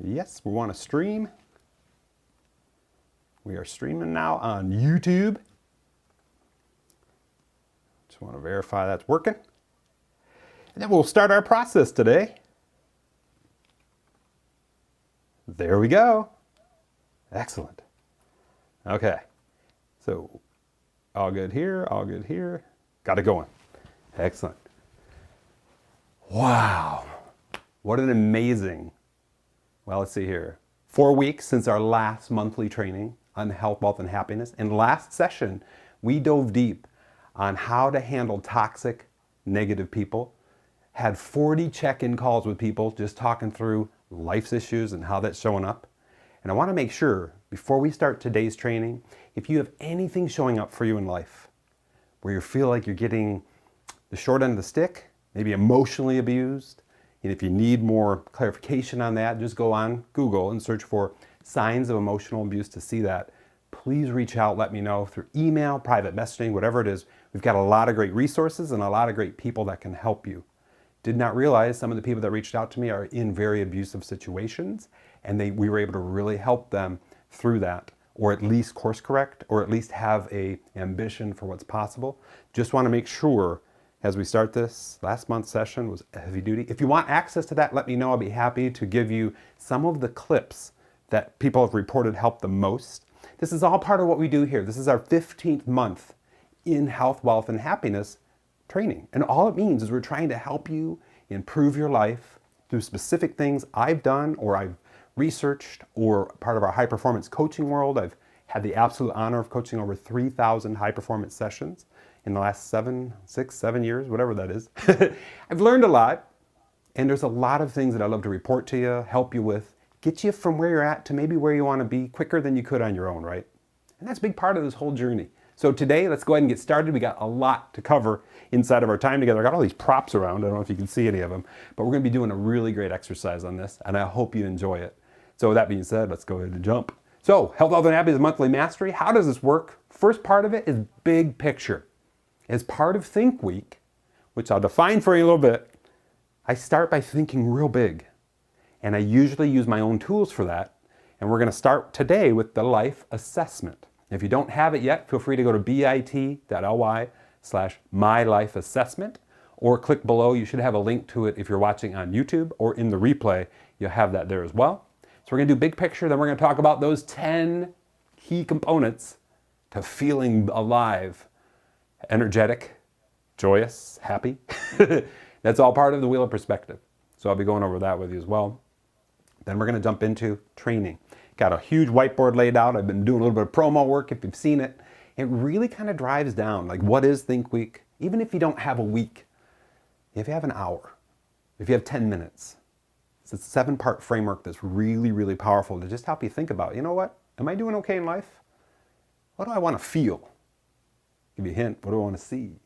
Yes, we want to stream. We are streaming now on YouTube. Just want to verify that's working. And then we'll start our process today. There we go. Excellent. Okay. So, all good here, all good here. Got it going. Excellent. Wow. What an amazing, well, let's see here. 4 weeks since our last monthly training on health, wealth, and happiness. And last session, we dove deep on how to handle toxic, negative people. Had 40 check-in calls with people just talking through life's issues and how that's showing up. And I want to make sure, before we start today's training, if you have anything showing up for you in life where you feel like you're getting the short end of the stick, maybe emotionally abused, and if you need more clarification on that, just go on Google and search for signs of emotional abuse to see that. Please reach out, let me know through email, private messaging, whatever it is. We've got a lot of great resources and a lot of great people that can help you. Did not realize some of the people that reached out to me are in very abusive situations, and we were able to really help them through that, or at least course correct, or at least have a ambition for what's possible. Just want to make sure as we start this, last month's session was heavy duty. If you want access to that, let me know. I'll be happy to give you some of the clips that people have reported help the most. This is all part of what we do here. This is our 15th month in health, wealth, and happiness training. And all it means is we're trying to help you improve your life through specific things I've done or I've researched, or part of our high performance coaching world. I've had the absolute honor of coaching over 3,000 high performance sessions in the last 6, 7 years, whatever that is. I've learned a lot, and there's a lot of things that I love to report to you, help you with, get you from where you're at to maybe where you want to be quicker than you could on your own, right? And that's a big part of this whole journey. So today, let's go ahead and get started. We got a lot to cover inside of our time together. I got all these props around. I don't know if you can see any of them, but we're going to be doing a really great exercise on this, and I hope you enjoy it. So with that being said, let's go ahead and jump. So health, wealth, and happiness monthly mastery. How does this work? First part of it is big picture. As part of Think Week, which I'll define for you a little bit, I start by thinking real big. And I usually use my own tools for that. And we're going to start today with the life assessment. If you don't have it yet, feel free to go to bit.ly/mylifeassessment, or click below. You should have a link to it if you're watching on YouTube, or in the replay, you'll have that there as well. So we're going to do big picture, then we're going to talk about those 10 key components to feeling alive, energetic, joyous, happy. That's all part of the Wheel of Perspective. So I'll be going over that with you as well. Then we're going to jump into training. Got a huge whiteboard laid out. I've been doing a little bit of promo work if you've seen it. It really kind of drives down, like, what is Think Week? Even if you don't have a week, if you have an hour, if you have 10 minutes, it's a 7-part framework that's really, really powerful to just help you think about, you know what? Am I doing okay in life? What do I want to feel? Give you a hint. What do I want to see?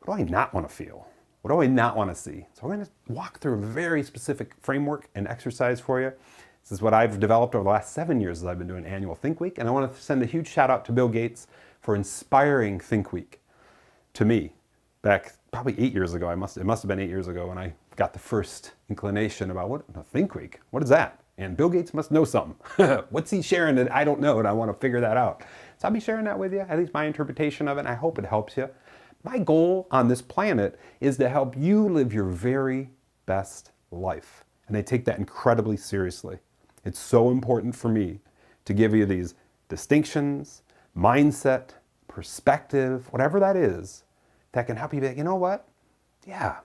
What do I not want to feel? What do I not want to see? So we're going to walk through a very specific framework and exercise for you. This is what I've developed over the last 7 years as I've been doing annual Think Week. And I want to send a huge shout out to Bill Gates for inspiring Think Week to me back probably 8 years ago. It must have been 8 years ago when I got the first inclination about what a Think Week. What is that? And Bill Gates must know something. What's he sharing that I don't know, and I want to figure that out. So I'll be sharing that with you, at least my interpretation of it, and I hope it helps you. My goal on this planet is to help you live your very best life. And I take that incredibly seriously. It's so important for me to give you these distinctions, mindset, perspective, whatever that is, that can help you be like, you know what? Yeah,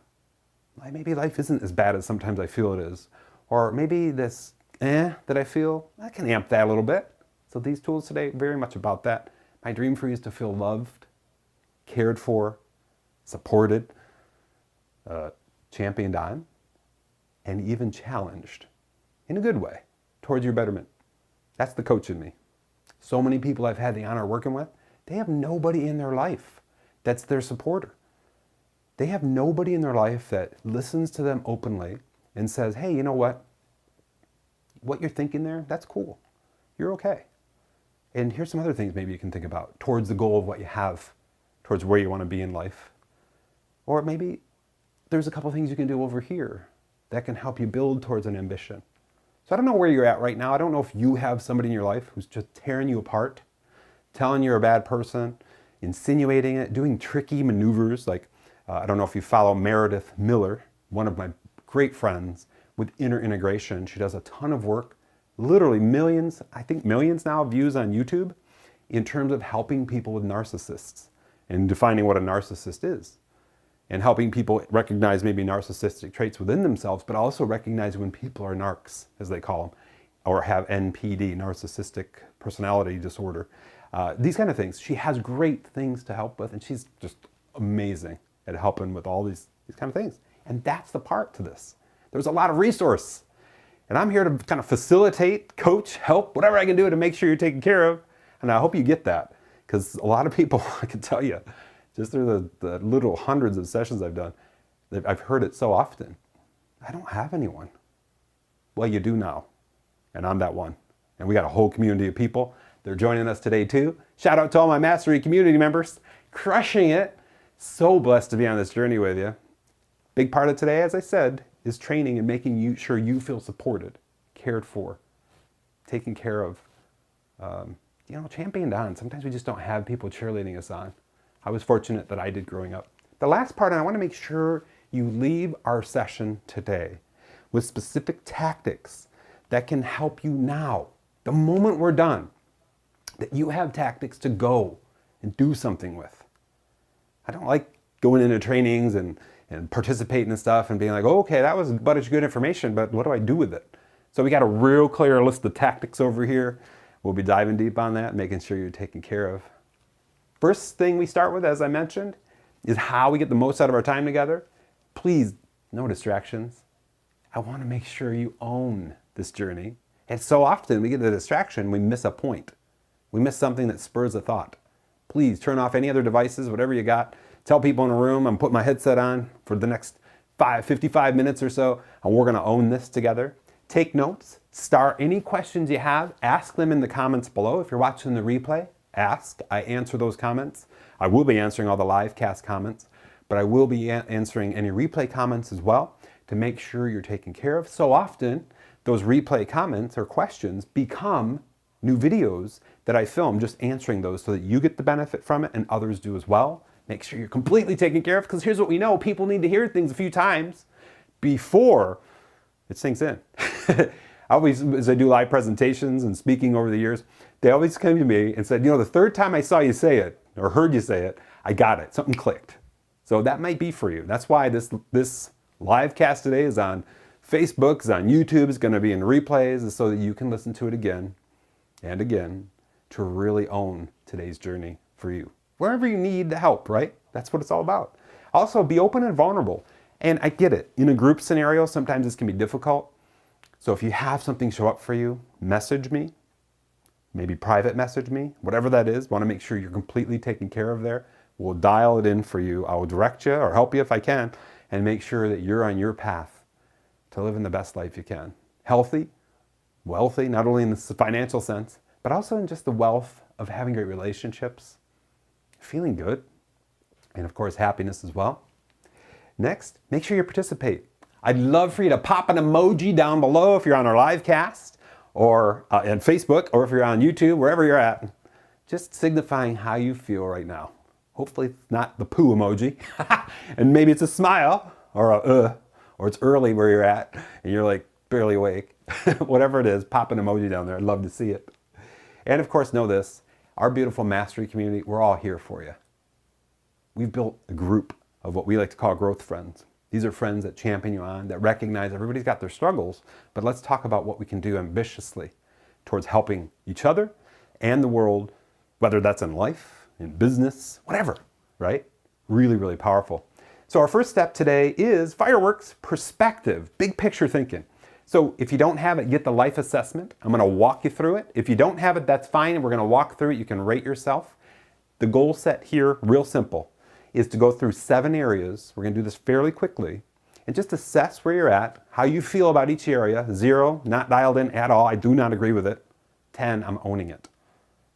maybe life isn't as bad as sometimes I feel it is. Or maybe this that I feel, I can amp that a little bit. So these tools today, very much about that. My dream for you is to feel loved, cared for, supported, championed on, and even challenged in a good way towards your betterment. That's the coach in me. So many people I've had the honor of working with, they have nobody in their life that's their supporter. They have nobody in their life that listens to them openly and says, hey, you know what? What you're thinking there, that's cool. You're okay. And here's some other things maybe you can think about towards the goal of what you have, towards where you want to be in life. Or maybe there's a couple things you can do over here that can help you build towards an ambition. So I don't know where you're at right now. I don't know if you have somebody in your life who's just tearing you apart, telling you're a bad person, insinuating it, doing tricky maneuvers. Like, I don't know if you follow Meredith Miller, one of my great friends with Inner Integration. She does a ton of work, literally millions, I think millions now of views on YouTube in terms of helping people with narcissists and defining what a narcissist is. And helping people recognize maybe narcissistic traits within themselves, but also recognize when people are narcs, as they call them, or have NPD, narcissistic personality disorder. These kind of things. She has great things to help with, and she's just amazing at helping with all these kind of things. And that's the part to this. There's a lot of resource. And I'm here to kind of facilitate, coach, help, whatever I can do to make sure you're taken care of. And I hope you get that, because a lot of people, I can tell you, just through the little hundreds of sessions I've done, I've heard it so often. I don't have anyone. Well, you do now. And I'm that one. And we got a whole community of people. They're joining us today too. Shout out to all my Mastery community members. Crushing it. So blessed to be on this journey with you. Big part of today, as I said, is training and making sure you feel supported, cared for, taken care of, championed on. Sometimes we just don't have people cheerleading us on. I was fortunate that I did growing up. The last part, and I want to make sure you leave our session today with specific tactics that can help you now, the moment we're done, that you have tactics to go and do something with. I don't like going into trainings and participating in stuff and being like, oh, okay, that was a bunch of good information, but what do I do with it? So we got a real clear list of tactics over here. We'll be diving deep on that, making sure you're taken care of. First thing we start with, as I mentioned, is how we get the most out of our time together. Please, no distractions. I want to make sure you own this journey. And so often we get the distraction, we miss a point. We miss something that spurs a thought. Please turn off any other devices, whatever you got. Tell people in a room, I'm putting my headset on for the next 55 minutes or so, and we're going to own this together. Take notes. Start any questions you have. Ask them in the comments below. If you're watching the replay, ask. I answer those comments. I will be answering all the live cast comments, but I will be answering any replay comments as well to make sure you're taken care of. So often, those replay comments or questions become new videos that I film just answering those so that you get the benefit from it and others do as well. Make sure you're completely taken care of, because here's what we know. People need to hear things a few times before it sinks in. Always, as I do live presentations and speaking over the years, they always come to me and said, the third time I saw you say it or heard you say it, I got it. Something clicked. So that might be for you. That's why this live cast today is on Facebook, is on YouTube, is going to be in replays, so that you can listen to it again and again to really own today's journey for you. Wherever you need the help, right? That's what it's all about. Also, be open and vulnerable. And I get it. In a group scenario, sometimes this can be difficult. So if you have something show up for you, message me. Maybe private message me. Whatever that is, want to make sure you're completely taken care of there. We'll dial it in for you. I will direct you or help you if I can, and make sure that you're on your path to living the best life you can. Healthy, wealthy, not only in the financial sense, but also in just the wealth of having great relationships, feeling good, and of course happiness as well. Next, make sure you participate. I'd love for you to pop an emoji down below if you're on our live cast or on Facebook, or if you're on YouTube, wherever you're at, just signifying how you feel right now. Hopefully it's not the poo emoji, and maybe it's a smile or or it's early where you're at and you're like barely awake. Whatever it is, pop an emoji down there. I'd love to see it. And of course, know this, our beautiful Mastery community, we're all here for you. We've built a group of what we like to call growth friends. These are friends that champion you on, that recognize everybody's got their struggles, but let's talk about what we can do ambitiously towards helping each other and the world, whether that's in life, in business, whatever, right? Really, really powerful. So our first step today is fireworks perspective, big picture thinking. So if you don't have it, get the life assessment. I'm going to walk you through it. If you don't have it, that's fine. We're going to walk through it. You can rate yourself. The goal set here, real simple, is to go through 7 areas. We're going to do this fairly quickly and just assess where you're at, how you feel about each area. 0, not dialed in at all. I do not agree with it. 10, I'm owning it.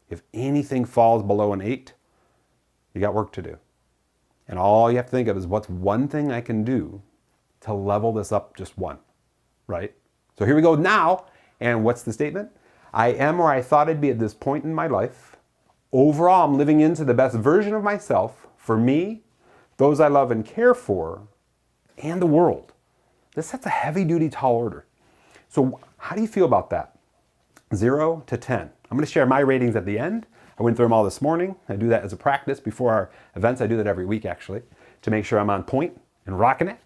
If anything falls below an 8, you got work to do. And all you have to think of is, what's one thing I can do to level this up just 1, right? So here we go now. And what's the statement? I am where I thought I'd be at this point in my life. Overall, I'm living into the best version of myself for me, those I love and care for, and the world. This sets a heavy-duty tall order. So how do you feel about that? 0 to 10. I'm going to share my ratings at the end. I went through them all this morning. I do that as a practice before our events. I do that every week, actually, to make sure I'm on point and rocking it.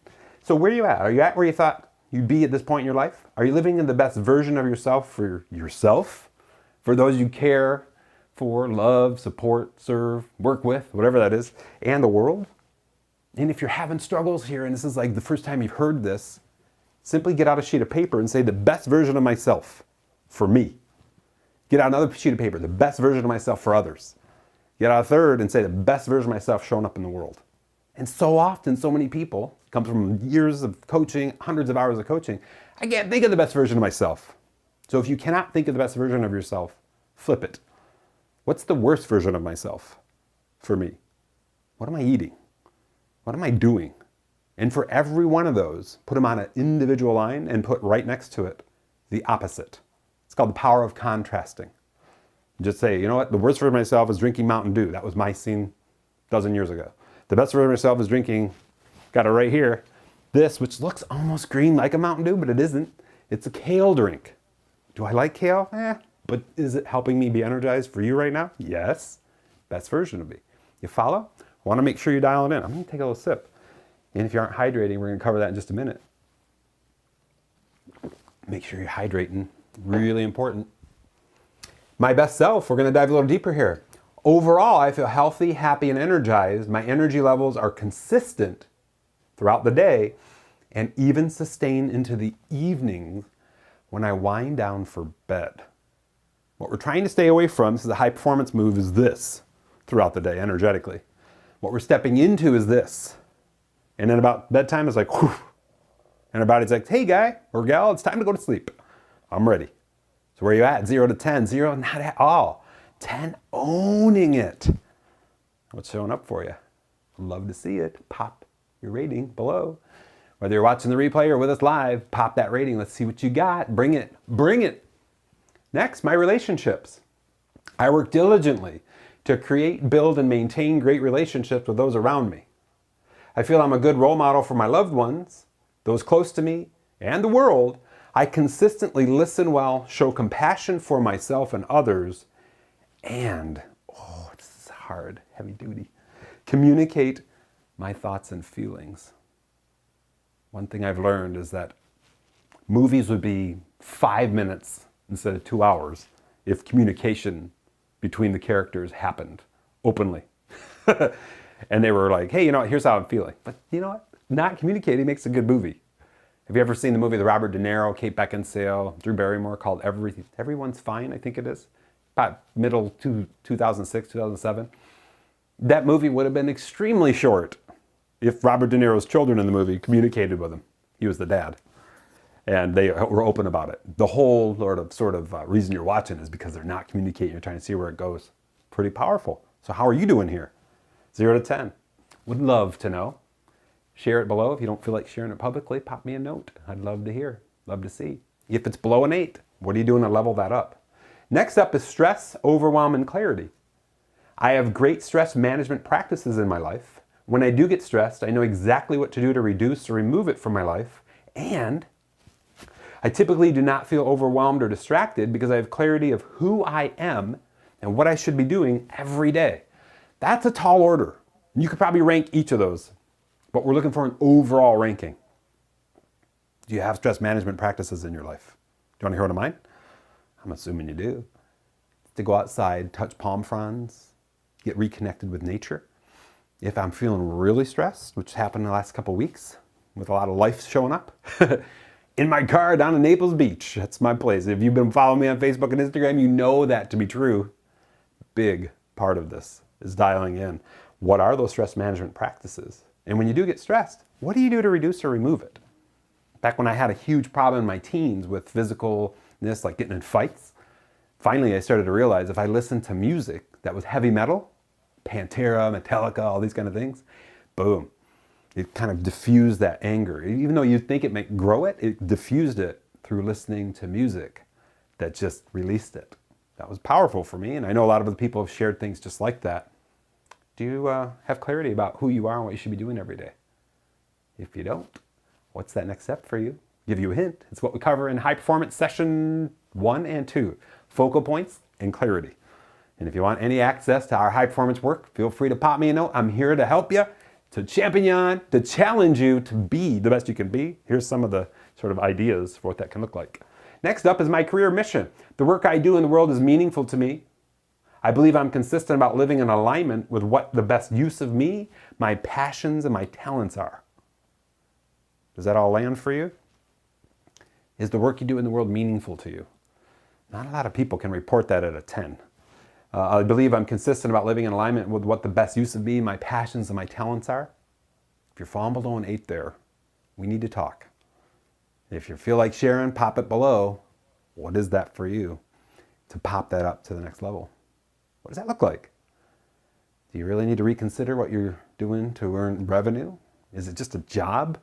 So where are you at? Are you at where you thought you'd be at this point in your life? Are you living in the best version of yourself for yourself, for those you care for, love, support, serve, work with, whatever that is, and the world? And if you're having struggles here, and this is like the first time you've heard this, simply get out a sheet of paper and say the best version of myself for me. Get out another sheet of paper, the best version of myself for others. Get out a third and say the best version of myself showing up in the world. And so often, so many people, comes from years of coaching, hundreds of hours of coaching, I can't think of the best version of myself. So if you cannot think of the best version of yourself, flip it. What's the worst version of myself for me? What am I eating? What am I doing? And for every one of those, put them on an individual line and put right next to it the opposite. It's called the power of contrasting. Just say, you know what, the worst version of myself is drinking Mountain Dew. That was my scene a dozen years ago. The best version of myself is drinking, got it right here, this, which looks almost green like a Mountain Dew, but it isn't. It's a kale drink. Do I like kale? But is it helping me be energized for you right now? Yes. Best version of me. You follow? I want to make sure you dial it in. I'm going to take a little sip. And if you aren't hydrating, we're going to cover that in just a minute. Make sure you're hydrating. Really important. My best self, we're going to dive a little deeper here. Overall, I feel healthy, happy, and energized. My energy levels are consistent throughout the day and even sustain into the evenings when I wind down for bed. What we're trying to stay away from, this is a high performance move, is this throughout the day energetically. What we're stepping into is this. And then about bedtime, it's like, whew. And our body's like, hey guy or gal, it's time to go to sleep. I'm ready. So where are you at? 0 to 10. 0, not at all. 10, owning it. What's showing up for you? Love to see it. Pop your rating below. Whether you're watching the replay or with us live, pop that rating. Let's see what you got. Bring it. Bring it. Next, my relationships. I work diligently to create, build, and maintain great relationships with those around me. I feel I'm a good role model for my loved ones, those close to me, and the world. I consistently listen well, show compassion for myself and others, and, oh, this is hard, heavy duty, communicate my thoughts and feelings. One thing I've learned is that movies would be 5 minutes instead of 2 hours if communication between the characters happened openly. And they were like, hey, you know what, here's how I'm feeling. But you know what? Not communicating makes a good movie. Have you ever seen the movie with Robert De Niro, Kate Beckinsale, Drew Barrymore called Everyone's Fine, I think it is? About middle to 2006, 2007. That movie would have been extremely short if Robert De Niro's children in the movie communicated with him. He was the dad. And they were open about it. The whole sort of reason you're watching is because they're not communicating. You're trying to see where it goes. Pretty powerful. So how are you doing here? 0 to 10. Would love to know. Share it below. If you don't feel like sharing it publicly, pop me a note. I'd love to hear. Love to see. If it's below an 8, what are you doing to level that up? Next up is stress, overwhelm, and clarity. I have great stress management practices in my life. When I do get stressed, I know exactly what to do to reduce or remove it from my life. And I typically do not feel overwhelmed or distracted because I have clarity of who I am and what I should be doing every day. That's a tall order. You could probably rank each of those, but we're looking for an overall ranking. Do you have stress management practices in your life? Do you want to hear one of mine? I'm assuming you do. To go outside, touch palm fronds, get reconnected with nature. If I'm feeling really stressed, which happened in the last couple of weeks with a lot of life showing up, in my car down in Naples Beach. That's my place. If you've been following me on Facebook and Instagram, you know that to be true. Big part of this is dialing in. What are those stress management practices? And when you do get stressed, what do you do to reduce or remove it? Back when I had a huge problem in my teens with physicalness, like getting in fights, finally I started to realize if I listened to music that was heavy metal, Pantera, Metallica, all these kind of things, boom. It kind of diffused that anger. Even though you'd think it might grow it, it diffused it through listening to music that just released it. That was powerful for me, and I know a lot of other people have shared things just like that. Do you have clarity about who you are and what you should be doing every day? If you don't, what's that next step for you? Give you a hint. It's what we cover in High Performance Session 1 and 2, focal points and clarity. And if you want any access to our high performance work, feel free to pop me a note. I'm here to help you, to champion you on, to challenge you to be the best you can be. Here's some of the sort of ideas for what that can look like. Next up is my career mission. The work I do in the world is meaningful to me. I believe I'm consistent about living in alignment with what the best use of me, my passions, and my talents are. Does that all land for you? Is the work you do in the world meaningful to you? Not a lot of people can report that at a 10. I believe I'm consistent about living in alignment with what the best use of me, my passions, and my talents are. If you're falling below an 8 there, we need to talk. If you feel like sharing, pop it below. What is that for you to pop that up to the next level? What does that look like? Do you really need to reconsider what you're doing to earn revenue? Is it just a job?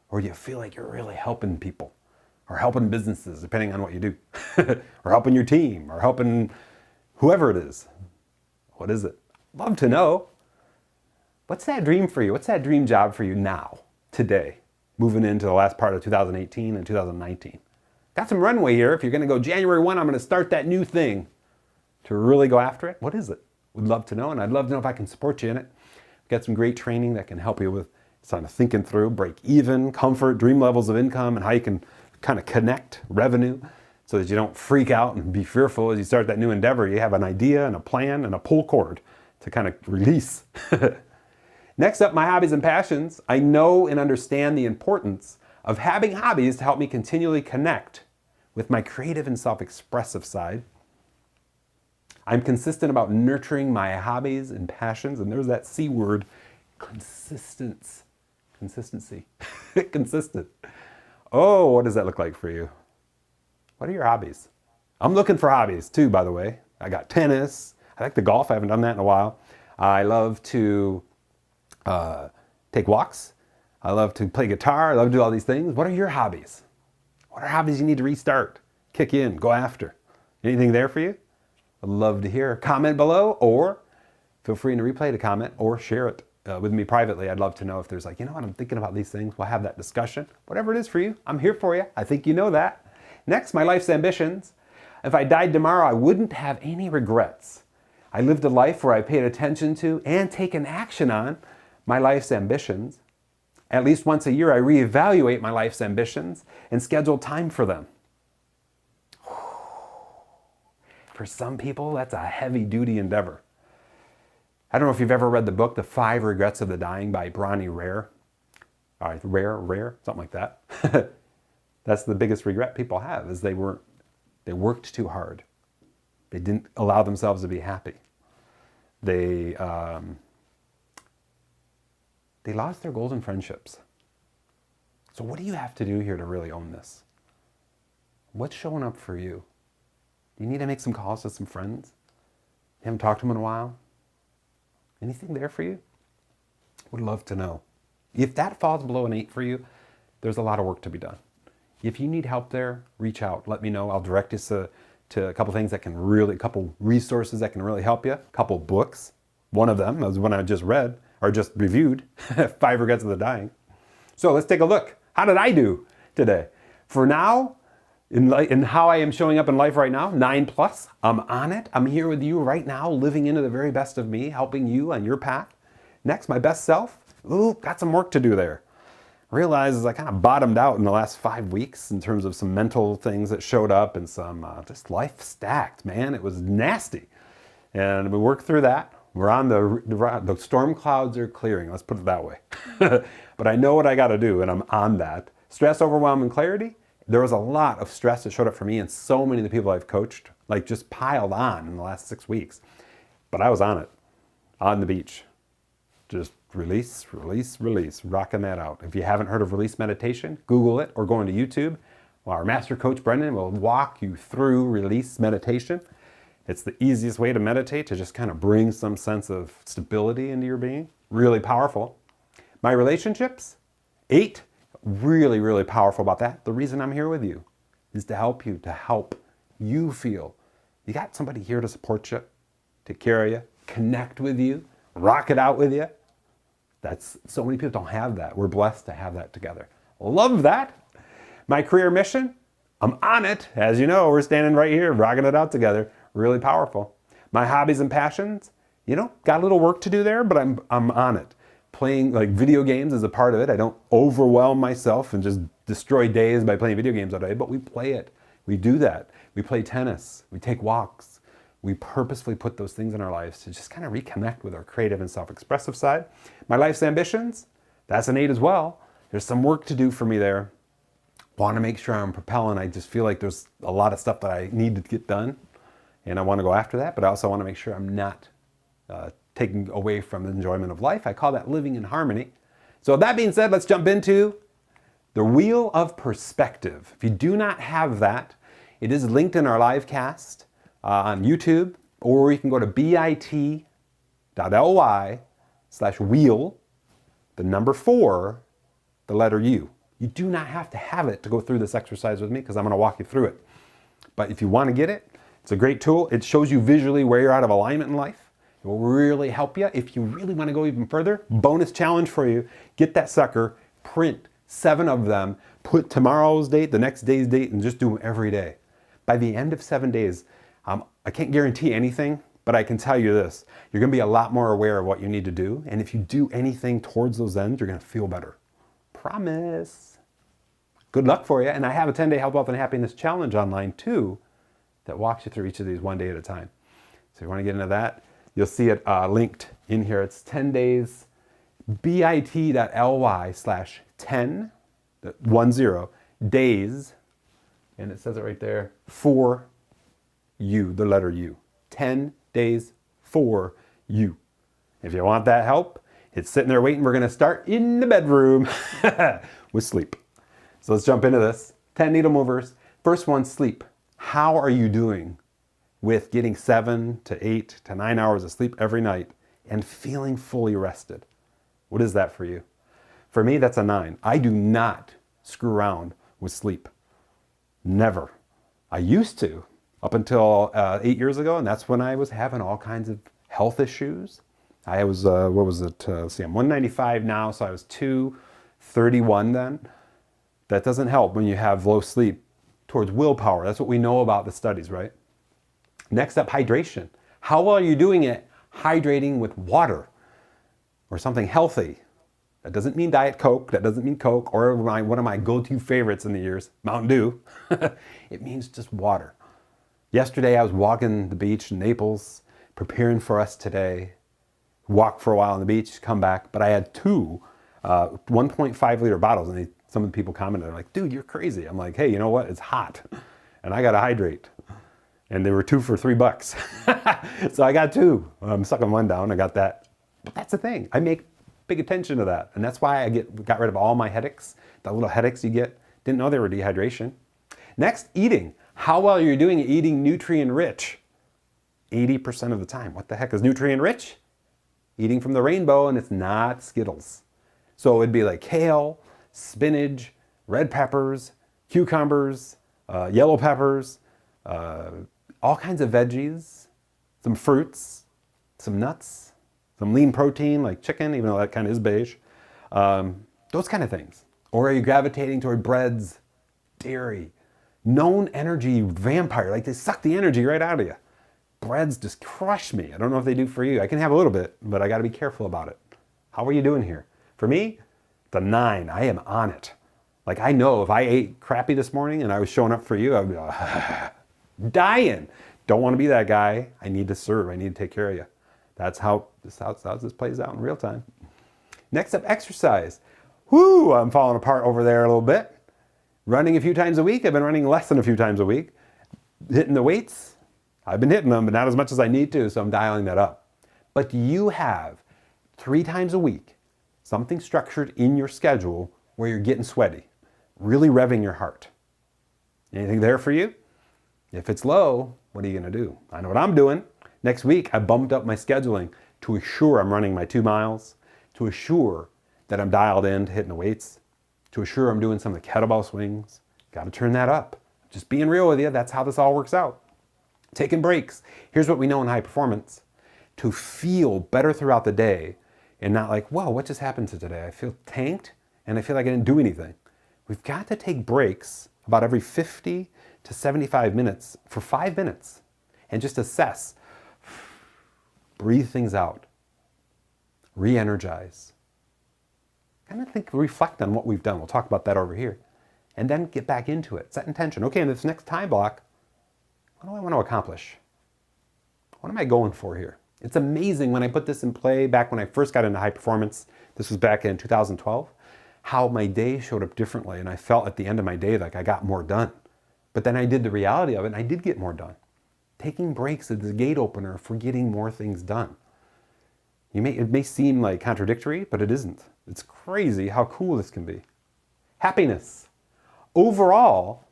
Or do you feel like you're really helping people? Or helping businesses, depending on what you do? Or helping your team? Or helping whoever it is? What is it? Love to know. What's that dream for you? What's that dream job for you now, today, moving into the last part of 2018 and 2019? Got some runway here. If you're going to go January 1, I'm going to start that new thing to really go after it. What is it? Would love to know, and I'd love to know if I can support you in it. Got some great training that can help you with sort of thinking through break even, comfort, dream levels of income, and how you can kind of connect revenue so that you don't freak out and be fearful as you start that new endeavor. You have an idea and a plan and a pull cord to kind of release. Next up, my hobbies and passions. I know and understand the importance of having hobbies to help me continually connect with my creative and self-expressive side. I'm consistent about nurturing my hobbies and passions, and there's that C word, consistency. Consistent. Oh, what does that look like for you? What are your hobbies? I'm looking for hobbies too, by the way. I got tennis. I like to golf. I haven't done that in a while. I love to take walks. I love to play guitar. I love to do all these things. What are your hobbies? What are hobbies you need to restart, kick in, go after? Anything there for you? I'd love to hear. Comment below, or feel free to replay the comment or share it with me privately. I'd love to know if there's like, you know what, I'm thinking about these things. We'll have that discussion. Whatever it is for you, I'm here for you. I think you know that. Next, my life's ambitions. If I died tomorrow, I wouldn't have any regrets. I lived a life where I paid attention to and taken action on my life's ambitions. At least once a year, I reevaluate my life's ambitions and schedule time for them. For some people, that's a heavy-duty endeavor. I don't know if you've ever read the book, The 5 Regrets of the Dying by Bronnie Ware. All right, Rare, something like that. That's the biggest regret people have, is they worked too hard. They didn't allow themselves to be happy. They lost their golden friendships. So what do you have to do here to really own this? What's showing up for you? Do you need to make some calls to some friends? You haven't talked to them in a while? Anything there for you? Would love to know. If that falls below an 8 for you, there's a lot of work to be done. If you need help there, reach out. Let me know. I'll direct you to a couple things that can really, a couple resources that can really help you. A couple books. One of them was one I just read, or just reviewed, 5 Regrets of the Dying. So let's take a look. How did I do today? For now, in how I am showing up in life right now, 9+, I'm on it. I'm here with you right now, living into the very best of me, helping you on your path. Next, my best self. Ooh, got some work to do there. Realizes I kind of bottomed out in the last 5 weeks in terms of some mental things that showed up and some just life stacked, man. It was nasty. And we worked through that. We're on the storm clouds are clearing. Let's put it that way. But I know what I got to do, and I'm on that. Stress, overwhelm, and clarity. There was a lot of stress that showed up for me, and so many of the people I've coached, like, just piled on in the last 6 weeks. But I was on it, on the beach. Just release, release, release, rocking that out. If you haven't heard of release meditation, Google it or go into YouTube. Well, our master coach, Brendan, will walk you through release meditation. It's the easiest way to meditate, to just kind of bring some sense of stability into your being. Really powerful. My relationships, 8, really, really powerful about that. The reason I'm here with you is to help you, to help you feel. You got somebody here to support you, take care of you, connect with you, rock it out with you. So many people don't have that. We're blessed to have that together. Love that. My career mission, I'm on it. As you know, we're standing right here, rocking it out together. Really powerful. My hobbies and passions, got a little work to do there, but I'm on it. Playing like video games is a part of it. I don't overwhelm myself and just destroy days by playing video games all day, but we play it. We do that. We play tennis. We take walks. We purposefully put those things in our lives to just kind of reconnect with our creative and self-expressive side. My life's ambitions, that's an 8 as well. There's some work to do for me there. Want to make sure I'm propelling. I just feel like there's a lot of stuff that I need to get done, and I want to go after that, but I also want to make sure I'm not taking away from the enjoyment of life. I call that living in harmony. So that being said, let's jump into the Wheel of Perspective. If you do not have that, it is linked in our live cast on YouTube, or you can go to bit.ly/wheel, the number 4, the letter U. You do not have to have it to go through this exercise with me because I'm going to walk you through it. But if you want to get it, it's a great tool. It shows you visually where you're out of alignment in life. It will really help you. If you really want to go even further, bonus challenge for you, get that sucker, print 7 of them, put tomorrow's date, the next day's date, and just do them every day. By the end of 7 days, I can't guarantee anything, but I can tell you this. You're going to be a lot more aware of what you need to do. And if you do anything towards those ends, you're going to feel better. Promise. Good luck for you. And I have a 10-day health, wealth, and happiness challenge online too that walks you through each of these one day at a time. So if you want to get into that, you'll see it linked in here. It's 10 days, bit.ly/10, 10 days, and it says it right there, for you, the letter U. 10 days for you. If you want that help, it's sitting there waiting. We're going to start in the bedroom with sleep. So let's jump into this. 10 needle movers. First one, sleep. How are you doing with getting 7 to 8 to 9 hours of sleep every night and feeling fully rested? What is that for you? For me, that's a 9. I do not screw around with sleep. Never. I used to up until 8 years ago, and that's when I was having all kinds of health issues. I was, I'm 195 now, so I was 231 then. That doesn't help when you have low sleep towards willpower. That's what we know about the studies, right? Next up, hydration. How well are you doing at hydrating with water or something healthy? That doesn't mean Diet Coke. That doesn't mean Coke or one of my go-to favorites in the years, Mountain Dew. It means just water. Yesterday, I was walking the beach in Naples, preparing for us today. Walk for a while on the beach, come back. But I had 2 1.5 liter bottles, and some of the people commented, like, dude, you're crazy. I'm like, hey, you know what? It's hot, and I got to hydrate. And they were 2 for $3. So I got 2. I'm sucking one down. I got that. But that's the thing. I make big attention to that. And that's why I got rid of all my headaches, the little headaches you get. Didn't know they were dehydration. Next, eating. How well are you doing at eating nutrient-rich? 80% of the time. What the heck is nutrient-rich? Eating from the rainbow, and it's not Skittles. So it'd be like kale, spinach, red peppers, cucumbers, yellow peppers, all kinds of veggies, some fruits, some nuts, some lean protein like chicken, even though that kind of is beige. Those kind of things. Or are you gravitating toward breads, dairy, known energy vampire, like they suck the energy right out of you. Breads just crush me. I don't know if they do for you. I can have a little bit, but I got to be careful about it. How are you doing here? For me, the 9. I am on it. Like I know if I ate crappy this morning and I was showing up for you, I'd be dying. Don't want to be that guy. I need to serve. I need to take care of you. That's how this plays out in real time. Next up, exercise. Whoo, I'm falling apart over there a little bit. Running a few times a week. I've been running less than a few times a week. Hitting the weights. I've been hitting them, but not as much as I need to, so I'm dialing that up. But do you have 3 times a week something structured in your schedule where you're getting sweaty, really revving your heart? Anything there for you? If it's low, what are you going to do? I know what I'm doing. Next week, I bumped up my scheduling to assure I'm running my 2 miles, to assure that I'm dialed in to hitting the weights, to assure I'm doing some of the kettlebell swings. Got to turn that up. Just being real with you, that's how this all works out. Taking breaks. Here's what we know in high performance. To feel better throughout the day and not like, whoa, what just happened to today? I feel tanked and I feel like I didn't do anything. We've got to take breaks about every 50 to 75 minutes for 5 minutes and just assess. Breathe things out. Re-energize. Kind of reflect on what we've done. We'll talk about that over here. And then get back into it. Set intention. Okay, in this next time block, what do I want to accomplish? What am I going for here? It's amazing when I put this in play back when I first got into high performance. This was back in 2012. How my day showed up differently. And I felt at the end of my day like I got more done. But then I did the reality of it and I did get more done. Taking breaks is the gate opener for getting more things done. It may seem like contradictory, but it isn't. It's crazy how cool this can be. Happiness. Overall,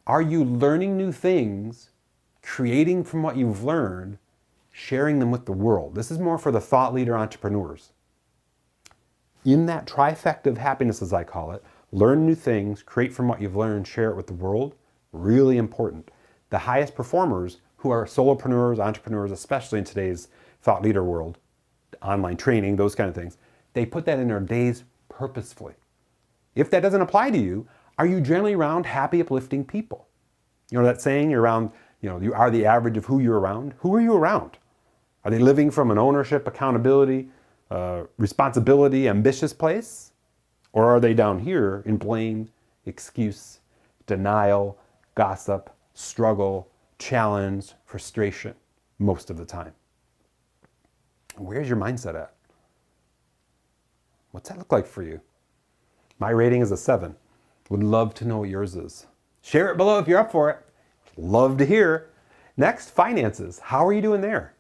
are you learning new things, creating from what you've learned, sharing them with the world? This is more for the thought leader entrepreneurs. In that trifecta of happiness, as I call it, learn new things, create from what you've learned, share it with the world, really important. The highest performers who are solopreneurs, entrepreneurs, especially in today's thought leader world, online training, those kind of things, they put that in their days purposefully. If that doesn't apply to you, are you generally around happy, uplifting people? You know that saying, you're around, you are the average of who you're around? Who are you around? Are they living from an ownership, accountability, responsibility, ambitious place? Or are they down here in blame, excuse, denial, gossip, struggle, challenge, frustration most of the time? Where's your mindset at? What's that look like for you? My rating is a 7. Would love to know what yours is. Share it below if you're up for it. Love to hear. Next, finances. How are you doing there?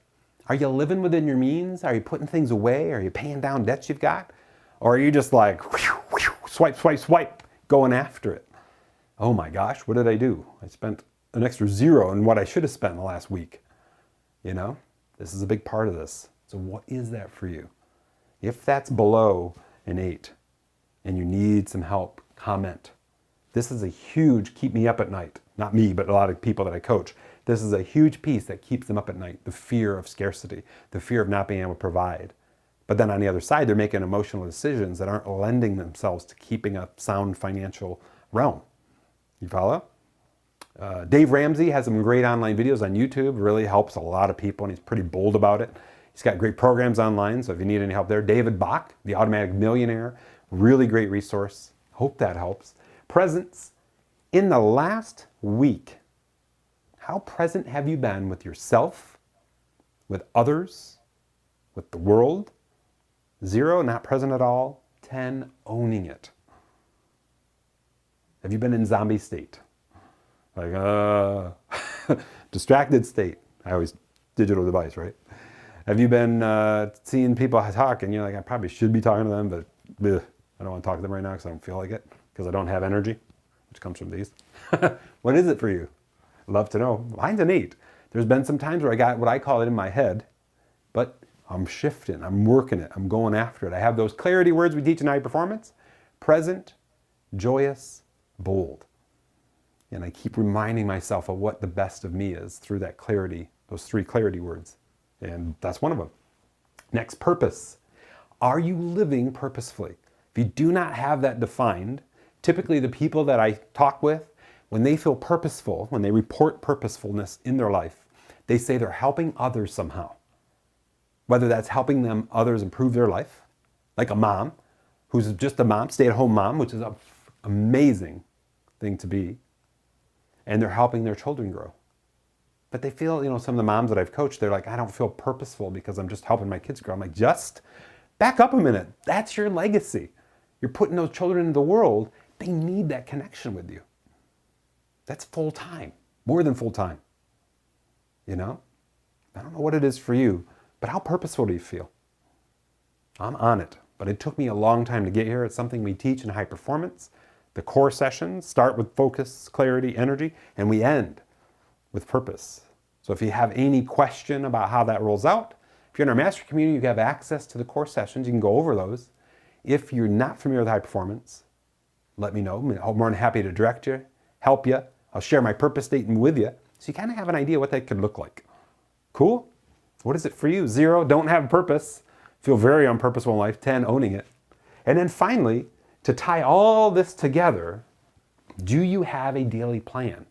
Are you living within your means? Are you putting things away? Are you paying down debts you've got? Or are you just like, swipe, swipe, swipe, going after it? Oh my gosh, what did I do? I spent an extra 0 in what I should have spent in the last week. This is a big part of this. So what is that for you? If that's below an 8 and you need some help, comment. This is a huge keep me up at night. Not me, but a lot of people that I coach. This is a huge piece that keeps them up at night. The fear of scarcity, the fear of not being able to provide. But then on the other side, they're making emotional decisions that aren't lending themselves to keeping a sound financial realm. You follow? Dave Ramsey has some great online videos on YouTube. Really helps a lot of people, and he's pretty bold about it. He's got great programs online, so if you need any help there. David Bach, The Automatic Millionaire, really great resource. Hope that helps. Presence. In the last week, how present have you been with yourself, with others, with the world? 0, not present at all. 10, owning it. Have you been in zombie state? Like, distracted state. I always, digital device, right? Have you been seeing people talk and you're like, I probably should be talking to them, but I don't want to talk to them right now because I don't feel like it, because I don't have energy, which comes from these. What is it for you? Love to know. Mine's an 8. There's been some times where I got what I call it in my head, but I'm shifting, I'm working it, I'm going after it. I have those clarity words we teach in high performance: present, joyous, bold. And I keep reminding myself of what the best of me is through that clarity, those 3 clarity words. And that's one of them. Next, purpose. Are you living purposefully? If you do not have that defined, typically the people that I talk with, when they feel purposeful, when they report purposefulness in their life, they say they're helping others somehow. Whether that's helping them others improve their life, like a mom who's just a mom, stay-at-home mom, which is an amazing thing to be, and they're helping their children grow. But they feel, some of the moms that I've coached, they're like, I don't feel purposeful because I'm just helping my kids grow. I'm like, just back up a minute. That's your legacy. You're putting those children into the world. They need that connection with you. That's full time, more than full time. I don't know what it is for you, but how purposeful do you feel? I'm on it, but it took me a long time to get here. It's something we teach in high performance. The core sessions start with focus, clarity, energy, and we end with purpose. So if you have any question about how that rolls out, if you're in our master community, you have access to the core sessions. You can go over those. If you're not familiar with high performance, let me know. I'm more than happy to direct you, help you, I'll share my purpose statement with you so you kind of have an idea what that could look like. Cool? What is it for you? 0, don't have purpose. Feel very unpurposeful in life. 10, owning it. And then finally, to tie all this together, do you have a daily plan?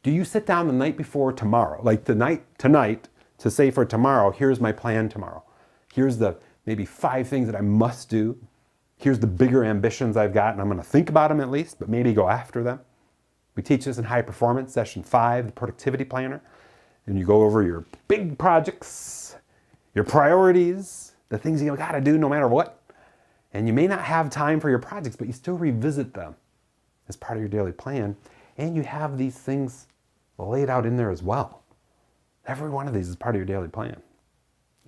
Do you sit down the night before tomorrow, like tonight, to say for tomorrow, here's my plan tomorrow. Here's the maybe 5 things that I must do. Here's the bigger ambitions I've got, and I'm going to think about them at least, but maybe go after them. We teach this in High Performance, Session 5, the Productivity Planner. And you go over your big projects, your priorities, the things you got to do no matter what. And you may not have time for your projects, but you still revisit them as part of your daily plan. And you have these things laid out in there as well. Every one of these is part of your daily plan.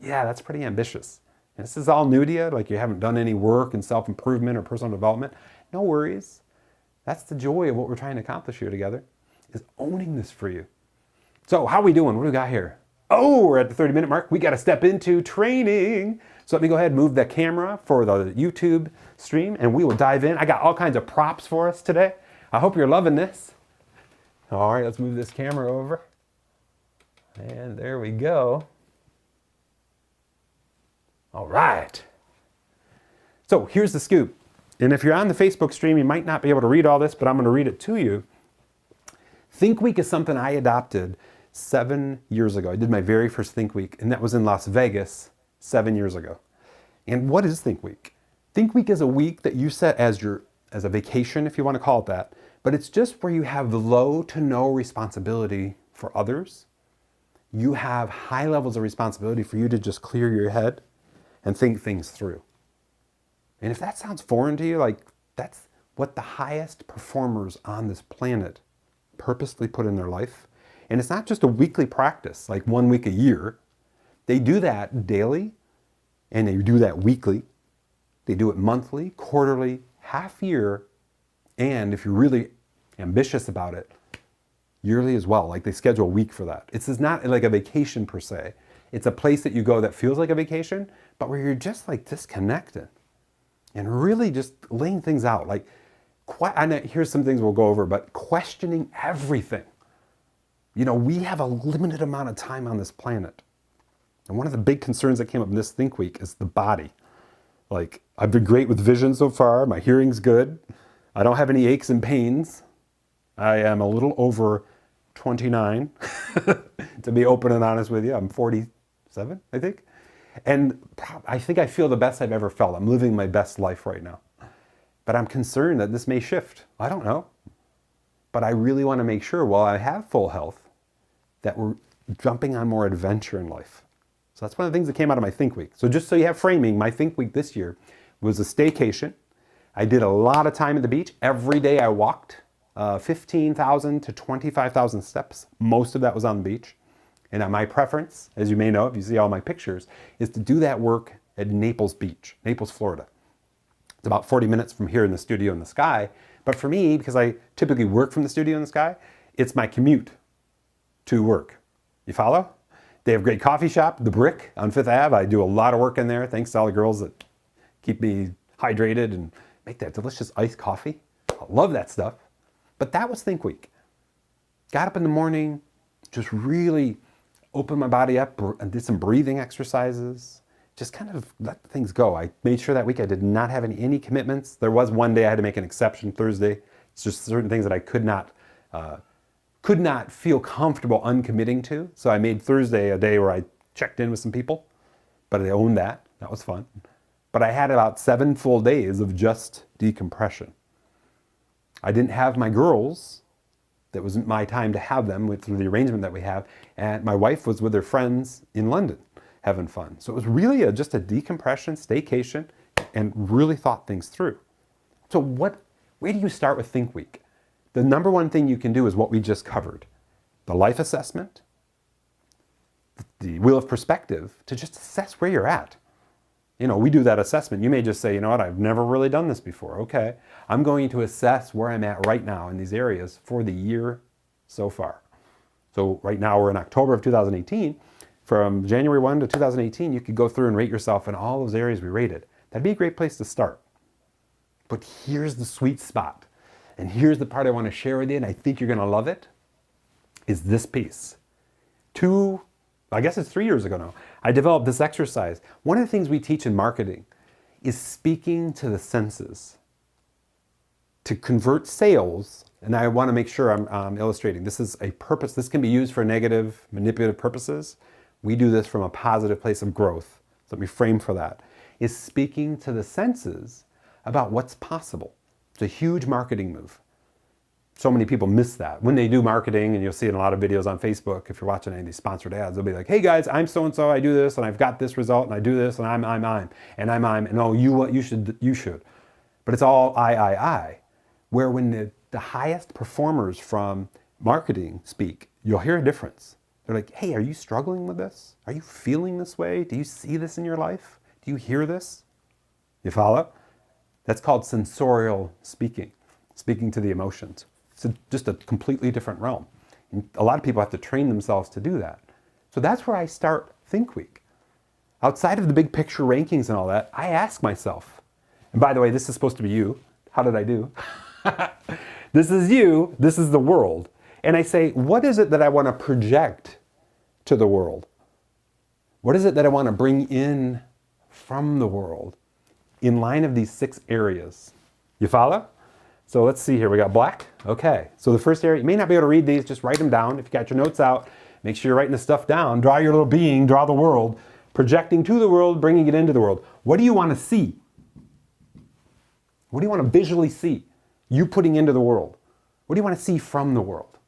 Yeah, that's pretty ambitious. And this is all new to you, like you haven't done any work in self-improvement or personal development. No worries. That's the joy of what we're trying to accomplish here together, is owning this for you. So how are we doing? What do we got here? Oh, we're at the 30-minute mark. We got to step into training. So let me go ahead and move the camera for the YouTube stream, and we will dive in. I got all kinds of props for us today. I hope you're loving this. All right, let's move this camera over. And there we go. All right. So here's the scoop. And if you're on the Facebook stream, you might not be able to read all this, but I'm going to read it to you. Think Week is something I adopted 7 years ago. I did my very first Think Week, and that was in Las Vegas 7 years ago. And what is Think Week? Think Week is a week that you set as a vacation, if you want to call it that, but it's just where you have low to no responsibility for others. You have high levels of responsibility for you to just clear your head and think things through. And if that sounds foreign to you, like that's what the highest performers on this planet purposely put in their life. And it's not just a weekly practice, like 1 week a year. They do that daily, and they do that weekly. They do it monthly, quarterly, half year, and if you're really ambitious about it, yearly as well. Like they schedule a week for that. It's not like a vacation per se. It's a place that you go that feels like a vacation, but where you're just like disconnected and really just laying things out. Like, here's some things we'll go over, but questioning everything. You know, we have a limited amount of time on this planet. And one of the big concerns that came up in this Think Week is the body. Like, I've been great with vision so far. My hearing's good. I don't have any aches and pains. I am a little over 29, to be open and honest with you. I'm 47, I think. And I think I feel the best I've ever felt. I'm living my best life right now. But I'm concerned that this may shift. I don't know. But I really want to make sure while I have full health that we're jumping on more adventure in life. So that's one of the things that came out of my Think Week. So just so you have framing, my Think Week this year was a staycation. I did a lot of time at the beach. Every day I walked 15,000 to 25,000 steps. Most of that was on the beach. And my preference, as you may know, if you see all my pictures, is to do that work at Naples Beach, Naples, Florida. It's about 40 minutes from here in the studio in the Sky. But for me, because I typically work from the studio in the Sky, it's my commute to work. You follow? They have a great coffee shop, The Brick on 5th Ave. I do a lot of work in there, thanks to all the girls that keep me hydrated and make that delicious iced coffee. I love that stuff. But that was Think Week. Got up in the morning, just really opened my body up and did some breathing exercises. Just kind of let things go. I made sure that week I did not have any commitments. There was one day I had to make an exception, Thursday. It's just certain things that I could not feel comfortable uncommitting to. So I made Thursday a day where I checked in with some people, but I owned that. That was fun. But I had about 7 full days of just decompression. I didn't have my girls. That wasn't my time to have them through the arrangement that we have. And my wife was with her friends in London having fun. So it was really just a decompression, staycation, and really thought things through. So where do you start with Think Week? The number one thing you can do is what we just covered. The life assessment, the wheel of perspective, to just assess where you're at. You know, we do that assessment. You may just say, you know what, I've never really done this before. Okay, I'm going to assess where I'm at right now in these areas for the year so far. So right now we're in October of 2018. From January 1 to 2018, you could go through and rate yourself in all those areas we rated. That'd be a great place to start. But here's the sweet spot. And here's the part I want to share with you, and I think you're going to love it, is this piece. I guess it's 3 years ago now, I developed this exercise. One of the things we teach in marketing is speaking to the senses. To convert sales, and I want to make sure I'm illustrating, this is a purpose, this can be used for negative, manipulative purposes. We do this from a positive place of growth. So let me frame for that. Is speaking to the senses about what's possible. It's a huge marketing move. So many people miss that. When they do marketing, and you'll see in a lot of videos on Facebook, if you're watching any of these sponsored ads, they'll be like, hey guys, I'm so-and-so, I do this, and I've got this result, and I do this, and I'm, and oh, you should. But it's all I. Where when the highest performers from marketing speak, you'll hear a difference. They're like, hey, are you struggling with this? Are you feeling this way? Do you see this in your life? Do you hear this? You follow? That's called sensorial speaking, speaking to the emotions. It's just a completely different realm. And a lot of people have to train themselves to do that. So that's where I start Think Week. Outside of the big picture rankings and all that, I ask myself, and by the way, this is supposed to be you. How did I do? This is you, this is the world. And I say, what is it that I want to project to the world? What is it that I want to bring in from the world in line of these 6 areas? You follow? So let's see here, we got black. Okay, so the first area, you may not be able to read these, just write them down. If you got your notes out, make sure you're writing the stuff down. Draw your little being, draw the world, projecting to the world, bringing it into the world. What do you want to see? What do you want to visually see? You putting into the world. What do you want to see from the world?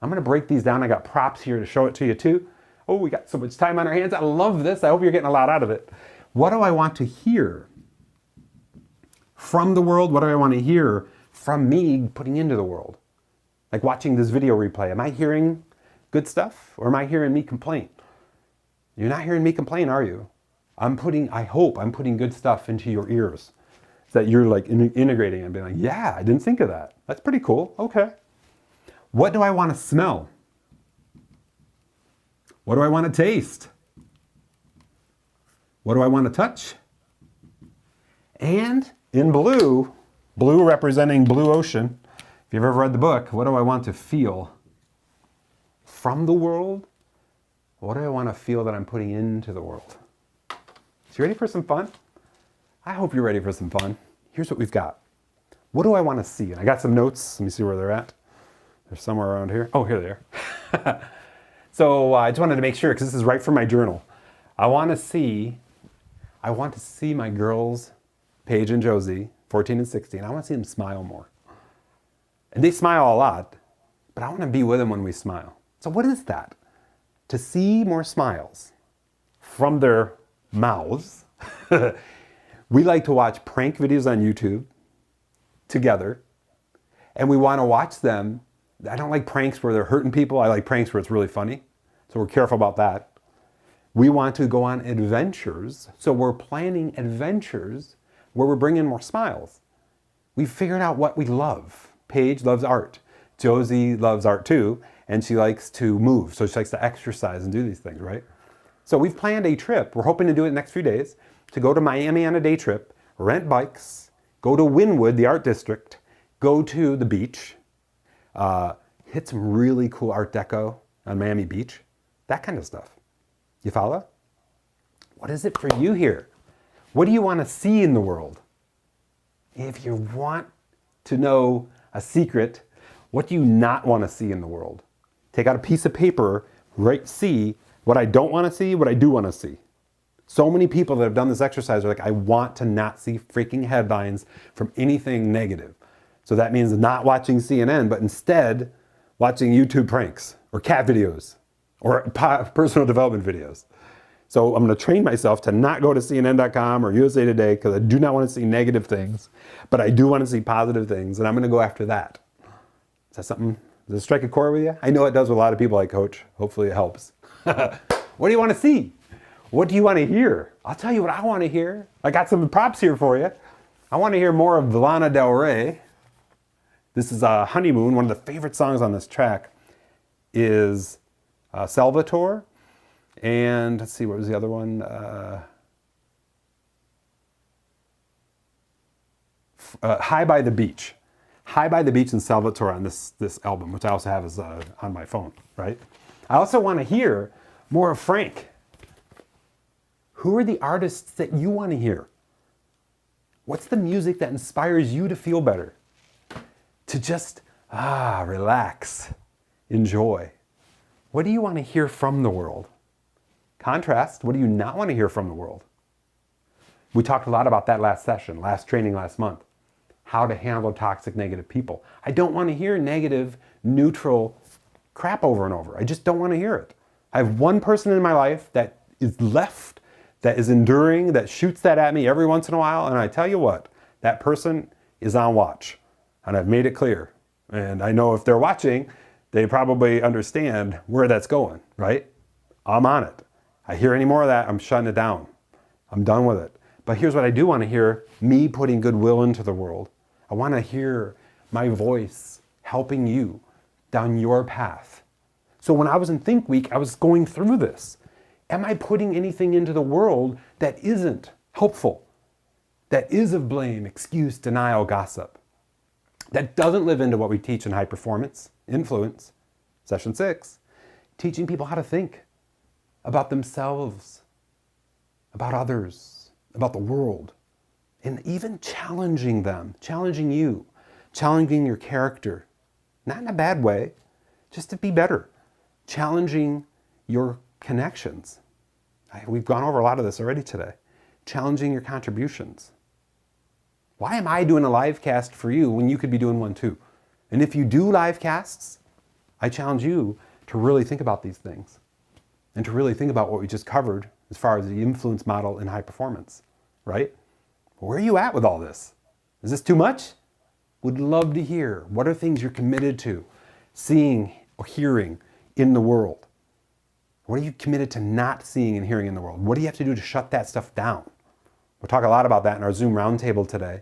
I'm going to break these down. I got props here to show it to you too. Oh, we got so much time on our hands. I love this. I hope you're getting a lot out of it. What do I want to hear from the world? What do I want to hear from me putting into the world? Like watching this video replay. Am I hearing good stuff or am I hearing me complain? You're not hearing me complain, are you? I hope I'm putting good stuff into your ears. That you're like integrating and being like, yeah, I didn't think of that. That's pretty cool. Okay. What do I want to smell? What do I want to taste? What do I want to touch? And in blue representing blue ocean, if you've ever read the book, what do I want to feel from the world? What do I want to feel that I'm putting into the world? So you ready for some fun? I hope you're ready for some fun. Here's what we've got. What do I want to see? And I got some notes. Let me see where they're at. They're somewhere around here. Oh, here they are. So I just wanted to make sure, because this is right from my journal. I want to see my girls, Paige and Josie, 14 and 16. I want to see them smile more. And they smile a lot, but I want to be with them when we smile. So what is that? To see more smiles from their mouths. We like to watch prank videos on YouTube together, and we want to watch them. I don't like pranks where they're hurting people. I like pranks where it's really funny. So we're careful about that. We want to go on adventures. So we're planning adventures where we're bringing more smiles. We've figured out what we love. Paige loves art. Josie loves art too, and she likes to move. So she likes to exercise and do these things, right? So we've planned a trip. We're hoping to do it in the next few days, to go to Miami on a day trip, rent bikes, go to Wynwood, the art district, go to the beach, hit some really cool art deco on Miami Beach, that kind of stuff. You follow? What is it for you here? What do you want to see in the world? If you want to know a secret, what do you not want to see in the world? Take out a piece of paper, write see what I don't want to see, what I do want to see. So many people that have done this exercise are like, I want to not see freaking headlines from anything negative. So that means not watching CNN, but instead watching YouTube pranks or cat videos or personal development videos. So I'm going to train myself to not go to CNN.com or USA Today because I do not want to see negative things, but I do want to see positive things, and I'm going to go after that. Is that something? Does it strike a chord with you? I know it does with a lot of people I coach. Hopefully it helps. What do you want to see? What do you want to hear? I'll tell you what I want to hear. I got some props here for you. I want to hear more of Lana Del Rey. This is Honeymoon. One of the favorite songs on this track is Salvatore. And let's see, what was the other one? High by the Beach. High by the Beach and Salvatore on this album, which I also have is on my phone, right? I also want to hear more of Frank. Who are the artists that you want to hear? What's the music that inspires you to feel better? To just, relax, enjoy. What do you want to hear from the world? Contrast, what do you not want to hear from the world? We talked a lot about that last session, last training last month. How to handle toxic, negative people. I don't want to hear negative, neutral crap over and over. I just don't want to hear it. I have one person in my life that is left, that is enduring, that shoots that at me every once in a while, and I tell you what, that person is on watch. And I've made it clear. And I know if they're watching, they probably understand where that's going, right? I'm on it. I hear any more of that, I'm shutting it down. I'm done with it. But here's what I do want to hear, me putting goodwill into the world. I want to hear my voice helping you down your path. So when I was in Think Week, I was going through this. Am I putting anything into the world that isn't helpful? That is of blame, excuse, denial, gossip? That doesn't live into what we teach in High Performance, Influence, Session 6, teaching people how to think about themselves, about others, about the world, and even challenging them, challenging you, challenging your character, not in a bad way, just to be better, challenging your connections. We've gone over a lot of this already today. Challenging your contributions. Why am I doing a live cast for you when you could be doing one too? And if you do live casts, I challenge you to really think about these things and to really think about what we just covered as far as the influence model in high performance, right? Where are you at with all this? Is this too much? Would love to hear. What are things you're committed to seeing or hearing in the world? What are you committed to not seeing and hearing in the world? What do you have to do to shut that stuff down? We'll talk a lot about that in our Zoom roundtable today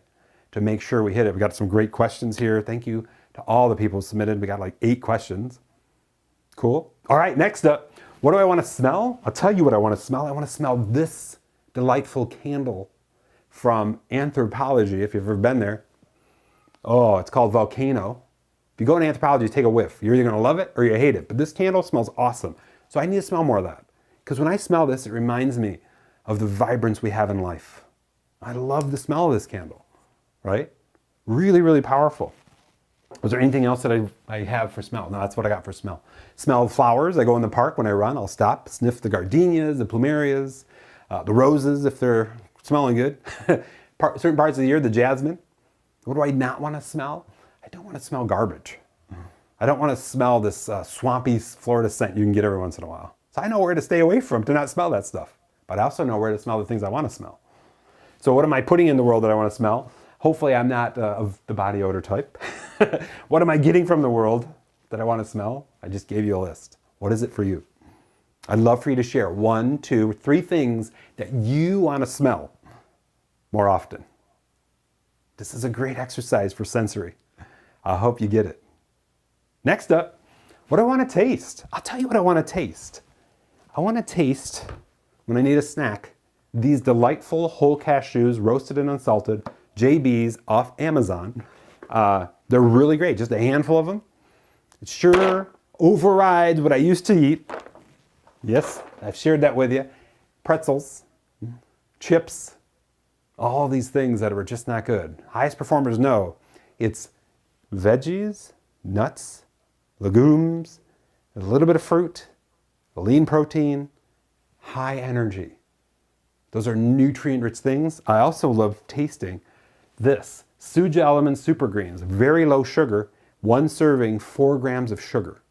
to make sure we hit it. We got some great questions here. Thank you to all the people who submitted. We got like 8 questions. Cool. All right, next up, what do I want to smell? I'll tell you what I want to smell. I want to smell this delightful candle from Anthropology, if you've ever been there. Oh, it's called Volcano. If you go to Anthropology, take a whiff. You're either going to love it or you hate it. But this candle smells awesome. So I need to smell more of that. Because when I smell this, it reminds me of the vibrance we have in life. I love the smell of this candle, right? Really, really powerful. Was there anything else that I have for smell? No, that's what I got for smell. Smell of flowers. I go in the park when I run. I'll stop, sniff the gardenias, the plumerias, the roses if they're smelling good. Certain parts of the year, the jasmine. What do I not want to smell? I don't want to smell garbage. I don't want to smell this swampy Florida scent you can get every once in a while. So I know where to stay away from to not smell that stuff. But I also know where to smell the things I want to smell. So what am I putting in the world that I want to smell? Hopefully I'm not of the body odor type. What am I getting from the world that I want to smell? I just gave you a list. What is it for you? I'd love for you to share 1, 2, 3 things that you want to smell more often. This is a great exercise for sensory. I hope you get it. Next up, what do I want to taste? I'll tell you what I want to taste. I want to taste, when I need a snack, these delightful whole cashews, roasted and unsalted, JB's off Amazon. They're really great, just a handful of them. It sure overrides what I used to eat. Yes, I've shared that with you. Pretzels, chips, all these things that were just not good. Highest performers know it's veggies, nuts, legumes, a little bit of fruit, lean protein, high energy. Those are nutrient-rich things. I also love tasting this. Suja Element Super Greens, very low sugar, 1 serving, 4 grams of sugar.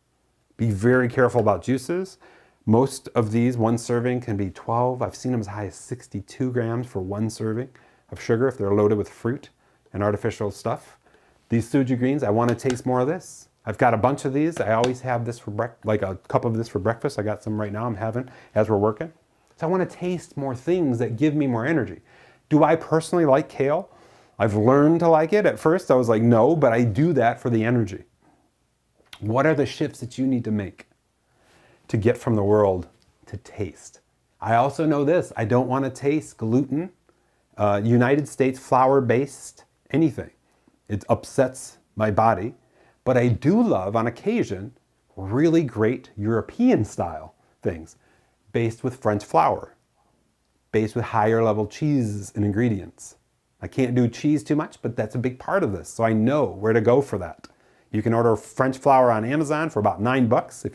Be very careful about juices. Most of these, 1 serving can be 12. I've seen them as high as 62 grams for 1 serving of sugar if they're loaded with fruit and artificial stuff. These Suja Greens, I want to taste more of this. I've got a bunch of these. I always have this for like a cup of this for breakfast. I got some right now I'm having as we're working. So I want to taste more things that give me more energy. Do I personally like kale? I've learned to like it. At first I was like, no, but I do that for the energy. What are the shifts that you need to make to get from the world to taste? I also know this. I don't want to taste gluten, United States flour-based anything. It upsets my body, but I do love, on occasion, really great European style things based with French flour, based with higher level cheeses and ingredients. I can't do cheese too much, but that's a big part of this, so I know where to go for that. You can order French flour on Amazon for about $9.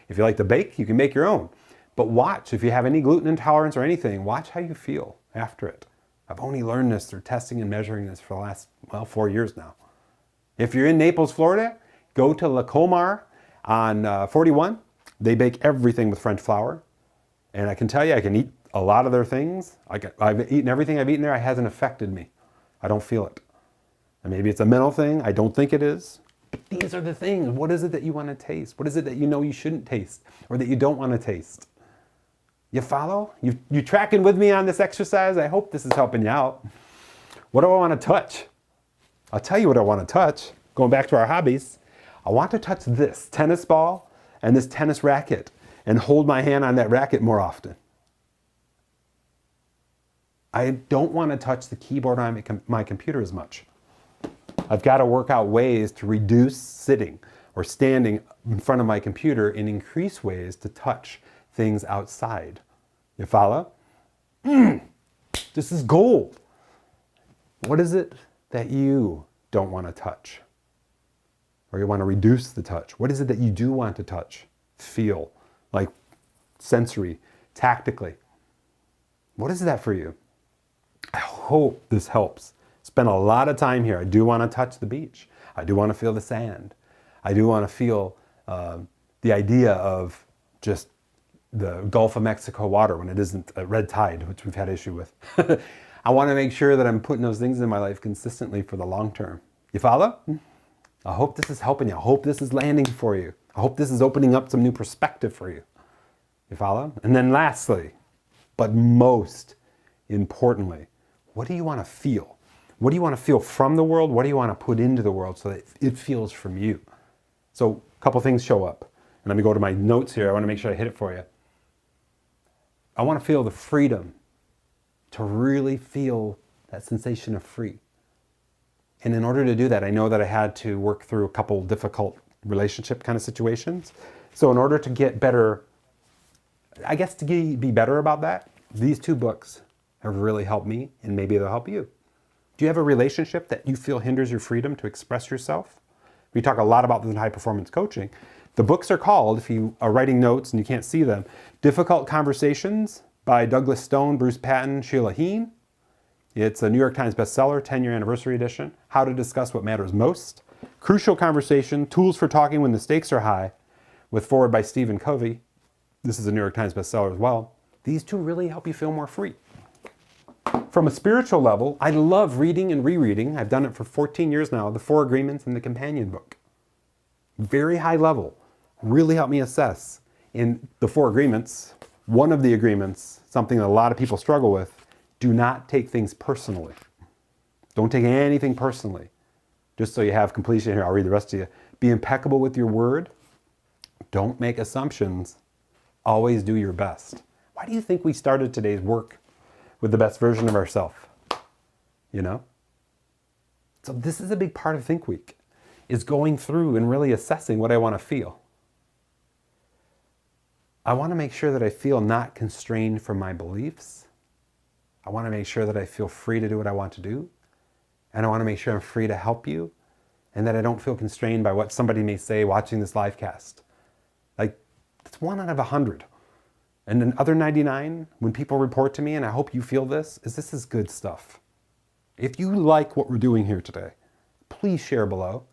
If you like to bake, you can make your own. But watch, if you have any gluten intolerance or anything, watch how you feel after it. I've only learned this through testing and measuring this for the last, 4 years now. If you're in Naples, Florida, go to La Comar on 41. They bake everything with French flour. And I can tell you, I can eat a lot of their things. I've eaten everything I've eaten there. It hasn't affected me. I don't feel it. And maybe it's a mental thing. I don't think it is. But these are the things. What is it that you want to taste? What is it that you know you shouldn't taste or that you don't want to taste? You follow? You tracking with me on this exercise? I hope this is helping you out. What do I want to touch? I'll tell you what I want to touch. Going back to our hobbies, I want to touch this tennis ball and this tennis racket and hold my hand on that racket more often. I don't want to touch the keyboard on my computer as much. I've got to work out ways to reduce sitting or standing in front of my computer and increase ways to touch things outside. You follow? This is gold. What is it that you don't want to touch? Or you want to reduce the touch? What is it that you do want to touch? Feel, like sensory, tactically. What is that for you? I hope this helps. Spend a lot of time here. I do want to touch the beach. I do want to feel the sand. I do want to feel the idea of just the Gulf of Mexico water when it isn't a red tide, which we've had issue with. I want to make sure that I'm putting those things in my life consistently for the long term. You follow? I hope this is helping you. I hope this is landing for you. I hope this is opening up some new perspective for you. You follow? And then lastly, but most importantly, what do you want to feel? What do you want to feel from the world? What do you want to put into the world so that it feels from you? So a couple things show up. And let me go to my notes here. I want to make sure I hit it for you. I want to feel the freedom to really feel that sensation of free. And in order to do that, I know that I had to work through a couple difficult relationship kind of situations. So in order to get better, I guess to be better about that, these two books have really helped me, and maybe they'll help you. Do you have a relationship that you feel hinders your freedom to express yourself? We talk a lot about this in high performance coaching. The books are called, if you are writing notes and you can't see them, Difficult Conversations by Douglas Stone, Bruce Patton, Sheila Heen. It's a New York Times bestseller, 10-year anniversary edition. How to Discuss What Matters Most. Crucial Conversation, Tools for Talking When the Stakes Are High, with foreword by Stephen Covey. This is a New York Times bestseller as well. These two really help you feel more free. From a spiritual level, I love reading and rereading. I've done it for 14 years now, The Four Agreements and the companion book. Very high level. Really helped me assess. In the Four Agreements, one of the agreements, something that a lot of people struggle with, do not take things personally. Don't take anything personally. Just so you have completion here, I'll read the rest to you. Be impeccable with your word. Don't make assumptions. Always do your best. Why do you think we started today's work with the best version of ourselves? You know? So this is a big part of Think Week, is going through and really assessing what I want to feel. I want to make sure that I feel not constrained from my beliefs. I want to make sure that I feel free to do what I want to do. And I want to make sure I'm free to help you and that I don't feel constrained by what somebody may say watching this live cast. Like, it's 1 out of 100. And the other 99, when people report to me, and I hope you feel this is good stuff. If you like what we're doing here today, please share below.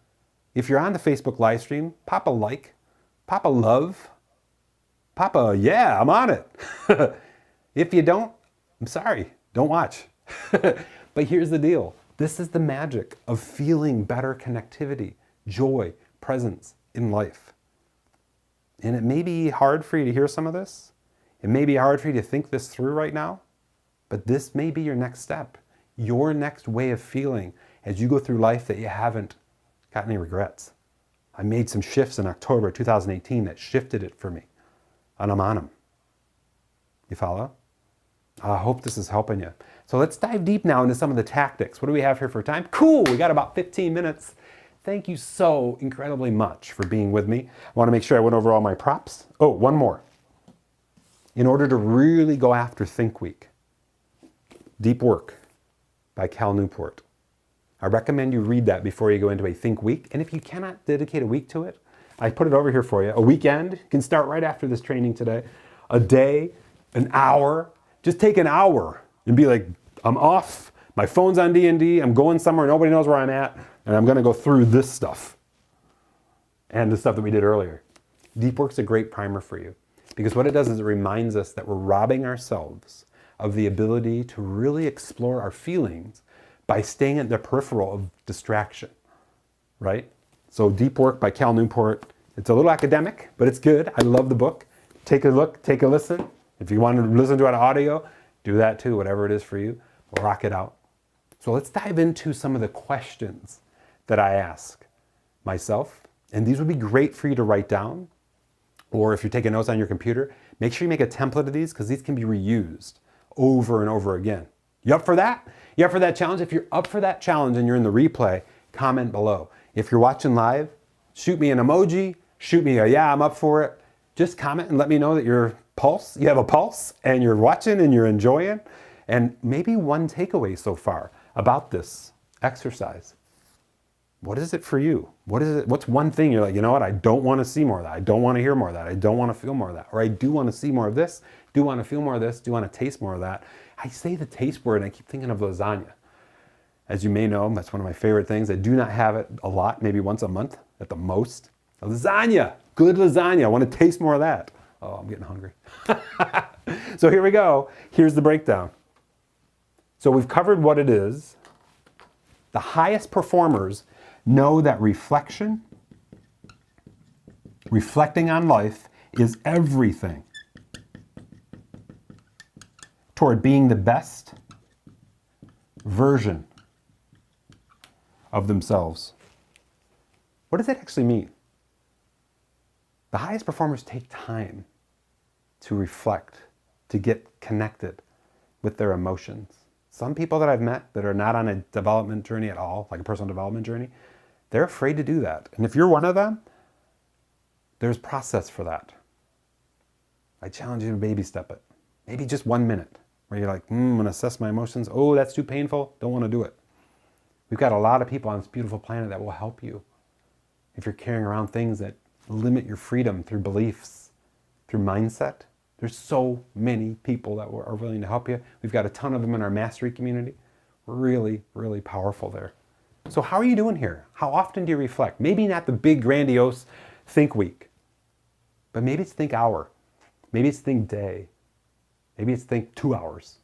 If you're on the Facebook live stream, pop a like, pop a love, pop a, yeah, I'm on it. If you don't, I'm sorry, don't watch. But here's the deal. This is the magic of feeling better connectivity, joy, presence in life. And it may be hard for you to hear some of this. It may be hard for you to think this through right now, but this may be your next step, your next way of feeling as you go through life that you haven't got any regrets. I made some shifts in October 2018 that shifted it for me, and I'm on them. You follow? I hope this is helping you. So let's dive deep now into some of the tactics. What do we have here for time? Cool, we got about 15 minutes. thank you so incredibly much for being with me. I want to make sure I went over all my props. Oh, one more. In order to really go after Think Week, Deep Work by Cal Newport. I recommend you read that before you go into a Think Week. And if you cannot dedicate a week to it, I put it over here for you. A weekend, you can start right after this training today. A day, an hour, just take an hour and be like, I'm off, my phone's on D&D, I'm going somewhere, nobody knows where I'm at, and I'm gonna go through this stuff and the stuff that we did earlier. Deep Work's a great primer for you because what it does is it reminds us that we're robbing ourselves of the ability to really explore our feelings by staying at the peripheral of distraction, right? So Deep Work by Cal Newport. It's a little academic, but it's good. I love the book. Take a look, take a listen. If you want to listen to it on audio, do that too, whatever it is for you. Rock it out. So let's dive into some of the questions that I ask myself. And these would be great for you to write down. Or if you're taking notes on your computer, make sure you make a template of these because these can be reused over and over again. You up for that? You up for that challenge? If you're up for that challenge and you're in the replay, comment below. If you're watching live, shoot me an emoji, shoot me a yeah, I'm up for it. Just comment and let me know that you have a pulse and you're watching and you're enjoying. And maybe one takeaway so far about this exercise. What is it for you? What is it? What's one thing you're like, you know what? I don't want to see more of that. I don't want to hear more of that. I don't want to feel more of that. Or I do want to see more of this, do want to feel more of this, do want to taste more of that. I say the taste word and I keep thinking of lasagna. As you may know, that's one of my favorite things. I do not have it a lot, maybe once a month at the most. Lasagna, good lasagna. I want to taste more of that. Oh, I'm getting hungry. So here we go. Here's the breakdown. So we've covered what it is. The highest performers know that reflecting on life is everything toward being the best version of themselves. What does that actually mean? The highest performers take time to reflect, to get connected with their emotions. Some people that I've met that are not on a development journey at all, like a personal development journey, they're afraid to do that. And if you're one of them, there's process for that. I challenge you to baby step it. Maybe just 1 minute where you're like, I'm gonna assess my emotions. Oh, that's too painful. Don't wanna do it. We've got a lot of people on this beautiful planet that will help you if you're carrying around things that limit your freedom through beliefs, through mindset. There's so many people that are willing to help you. We've got a ton of them in our mastery community. We're really, really powerful there. So how are you doing here? How often do you reflect? Maybe not the big grandiose think week, but maybe it's think hour. Maybe it's think day. Maybe it's think 2 hours.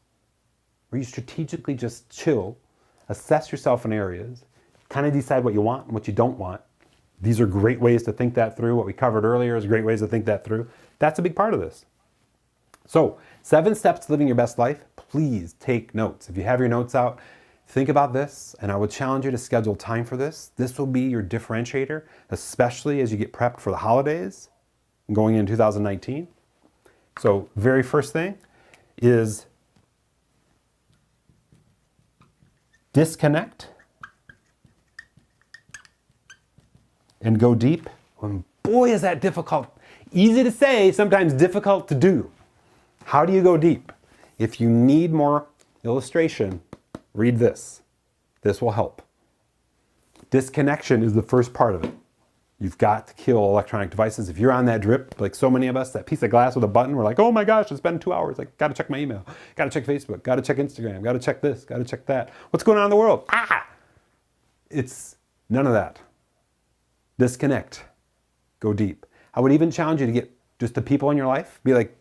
Where you strategically just chill, assess yourself in areas, kind of decide what you want and what you don't want. These are great ways to think that through. What we covered earlier is great ways to think that through. That's a big part of this. So 7 steps to living your best life. Please take notes. If you have your notes out, think about this, and I would challenge you to schedule time for this. This will be your differentiator, especially as you get prepped for the holidays going into 2019. So very first thing is disconnect and go deep. And boy, is that difficult. Easy to say, sometimes difficult to do. How do you go deep? If you need more illustration, read this. This will help. Disconnection is the first part of it. You've got to kill electronic devices. If you're on that drip, like so many of us, that piece of glass with a button, we're like, oh my gosh, it's been 2 hours. I gotta check my email, gotta check Facebook, gotta check Instagram, gotta check this, gotta check that. What's going on in the world? It's none of that. Disconnect. Go deep. I would even challenge you to get just the people in your life. Be like,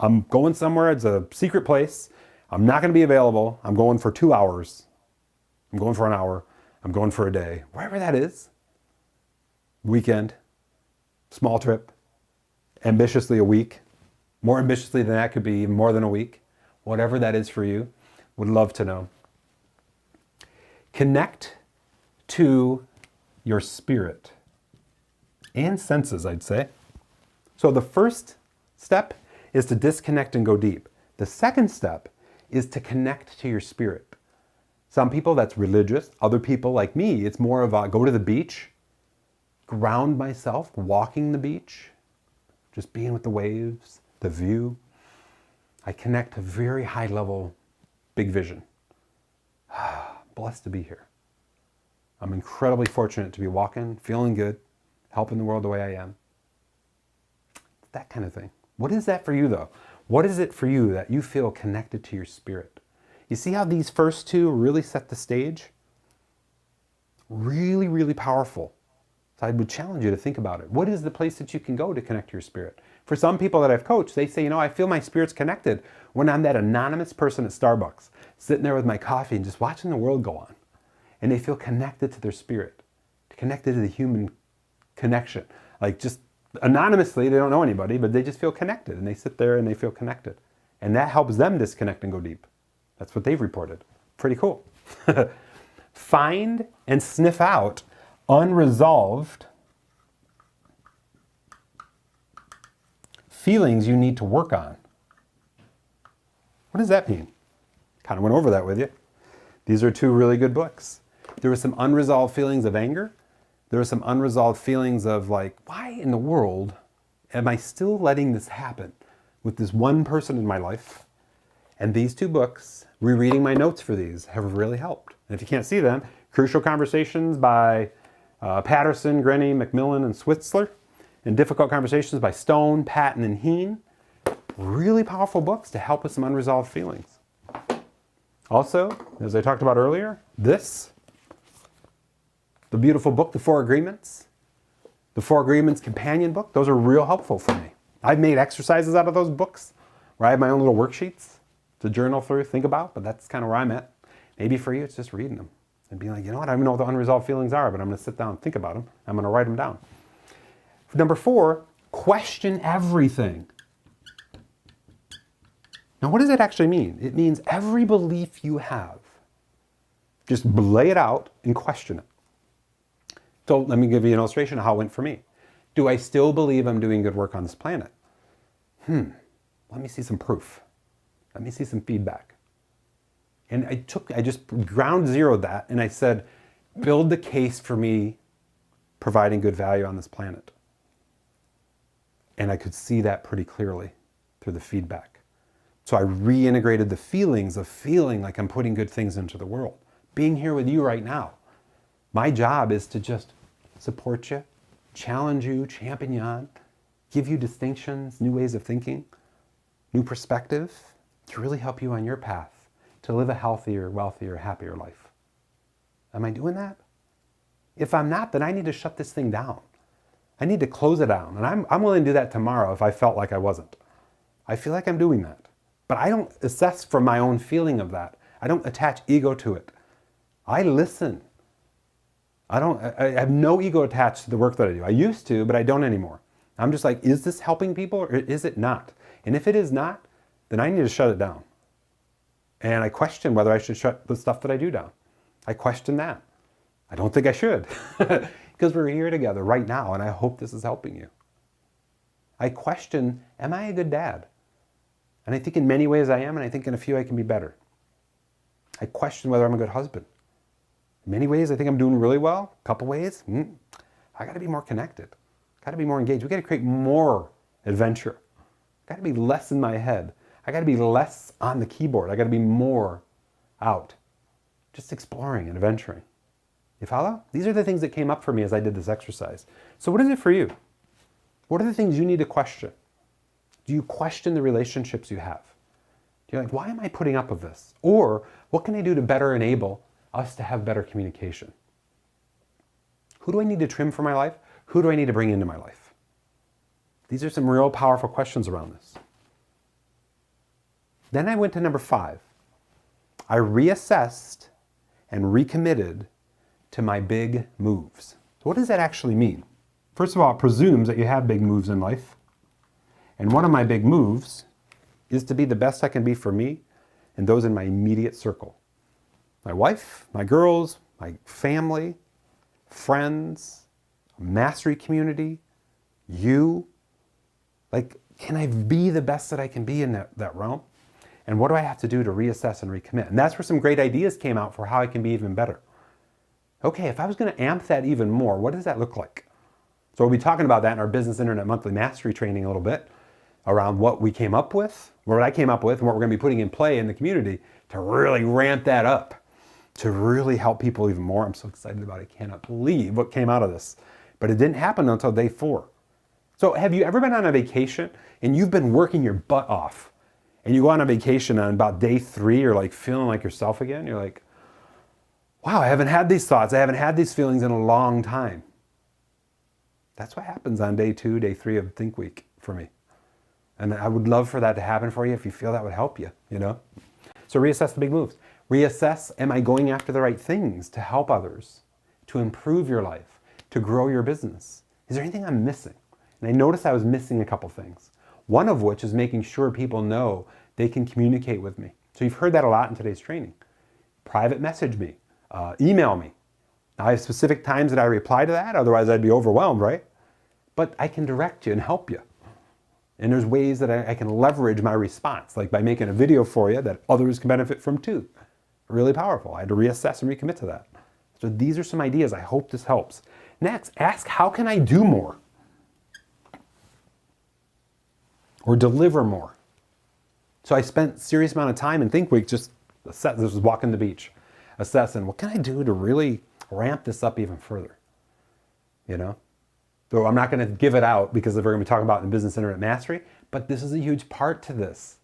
I'm going somewhere, it's a secret place. I'm not gonna be available. I'm going for 2 hours. I'm going for an hour. I'm going for a day. Wherever that is. Weekend, small trip, ambitiously a week. More ambitiously than that could be even more than a week. Whatever that is for you, would love to know. Connect to your spirit and senses, I'd say. So the first step is to disconnect and go deep. The second step is to connect to your spirit. Some people, that's religious. Other people, like me, it's more of a go to the beach, ground myself walking the beach, just being with the waves, the view. I connect to very high level, big vision. Blessed to be here. I'm incredibly fortunate to be walking, feeling good, helping the world the way I am. That kind of thing. What is that for you though? What is it for you that you feel connected to your spirit? You see how these first two really set the stage? Really, really powerful. So I would challenge you to think about it. What is the place that you can go to connect to your spirit? For some people that I've coached, they say, I feel my spirit's connected when I'm that anonymous person at Starbucks, sitting there with my coffee and just watching the world go on. And they feel connected to their spirit, connected to the human connection. Like just anonymously, they don't know anybody, but they just feel connected. And they sit there and they feel connected. And that helps them disconnect and go deep. That's what they've reported. Pretty cool. Find and sniff out unresolved feelings you need to work on. What does that mean? Kind of went over that with you. These are two really good books. There were some unresolved feelings of anger. There were some unresolved feelings of like, why in the world am I still letting this happen with this one person in my life? And these two books, rereading my notes for these, have really helped. And if you can't see them, Crucial Conversations by Patterson, Grenny, McMillan, and Switzler, and Difficult Conversations by Stone, Patton, and Heen. Really powerful books to help with some unresolved feelings. Also, as I talked about earlier, the beautiful book, The Four Agreements, the Four Agreements companion book, those are real helpful for me. I've made exercises out of those books where I have my own little worksheets to journal through, think about, but that's kind of where I'm at. Maybe for you, it's just reading them and being like, I don't even know what the unresolved feelings are, but I'm going to sit down and think about them. I'm going to write them down. Number 4, question everything. Now, what does that actually mean? It means every belief you have, just lay it out and question it. So let me give you an illustration of how it went for me. Do I still believe I'm doing good work on this planet? Let me see some proof. Let me see some feedback. And I just ground zeroed that and I said, build the case for me providing good value on this planet. And I could see that pretty clearly through the feedback. So I reintegrated the feelings of feeling like I'm putting good things into the world. Being here with you right now. My job is to just support you, challenge you, champion you on, give you distinctions, new ways of thinking, new perspective, to really help you on your path to live a healthier, wealthier, happier life. Am I doing that? If I'm not, then I need to shut this thing down. I need to close it down. And I'm willing to do that tomorrow if I felt like I wasn't. I feel like I'm doing that. But I don't assess from my own feeling of that. I don't attach ego to it. I listen. I have no ego attached to the work that I do. I used to, but I don't anymore. I'm just like, is this helping people or is it not? And if it is not, then I need to shut it down. And I question whether I should shut the stuff that I do down. I question that. I don't think I should because we're here together right now and I hope this is helping you. I question, am I a good dad? And I think in many ways I am, and I think in a few I can be better. I question whether I'm a good husband. In many ways I think I'm doing really well. A couple ways, I got to be more connected. Got to be more engaged. We got to create more adventure. Got to be less in my head. I got to be less on the keyboard. I got to be more out, just exploring and adventuring. You follow? These are the things that came up for me as I did this exercise. So what is it for you? What are the things you need to question? Do you question the relationships you have? You're like, why am I putting up with this? Or what can I do to better enable us to have better communication? Who do I need to trim from my life? Who do I need to bring into my life? These are some real powerful questions around this. Then I went to number 5. I reassessed and recommitted to my big moves. So what does that actually mean? First of all, it presumes that you have big moves in life. And one of my big moves is to be the best I can be for me and those in my immediate circle. My wife, my girls, my family, friends, mastery community, you. Like, can I be the best that I can be in that realm? And what do I have to do to reassess and recommit? And that's where some great ideas came out for how I can be even better. Okay, if I was going to amp that even more, what does that look like? So we'll be talking about that in our Business Internet Monthly Mastery training a little bit, around what we came up with, what I came up with, and what we're going to be putting in play in the community to really ramp that up, to really help people even more. I'm so excited about it. I cannot believe what came out of this. But it didn't happen until day 4. So have you ever been on a vacation and you've been working your butt off, and you go on a vacation on about day 3, you're like feeling like yourself again? You're like, wow, I haven't had these thoughts, I haven't had these feelings in a long time. That's what happens on day 2, day 3 of Think Week for me. And I would love for that to happen for you if you feel that would help you, you know? So reassess the big moves. Reassess, am I going after the right things to help others, to improve your life, to grow your business? Is there anything I'm missing? And I noticed I was missing a couple things. One of which is making sure people know they can communicate with me. So you've heard that a lot in today's training. Private message me, email me. Now I have specific times that I reply to that, otherwise I'd be overwhelmed, right? But I can direct you and help you. And there's ways that I can leverage my response, like by making a video for you that others can benefit from too. Really powerful. I had to reassess and recommit to that. So these are some ideas. I hope this helps. Next, ask, how can I do more? Or deliver more? So I spent a serious amount of time in Think Week just this was walking the beach, assessing, what can I do to really ramp this up even further? You know? So I'm not going to give it out because we're going to be talking about it in Business Internet Mastery, but this is a huge part to this,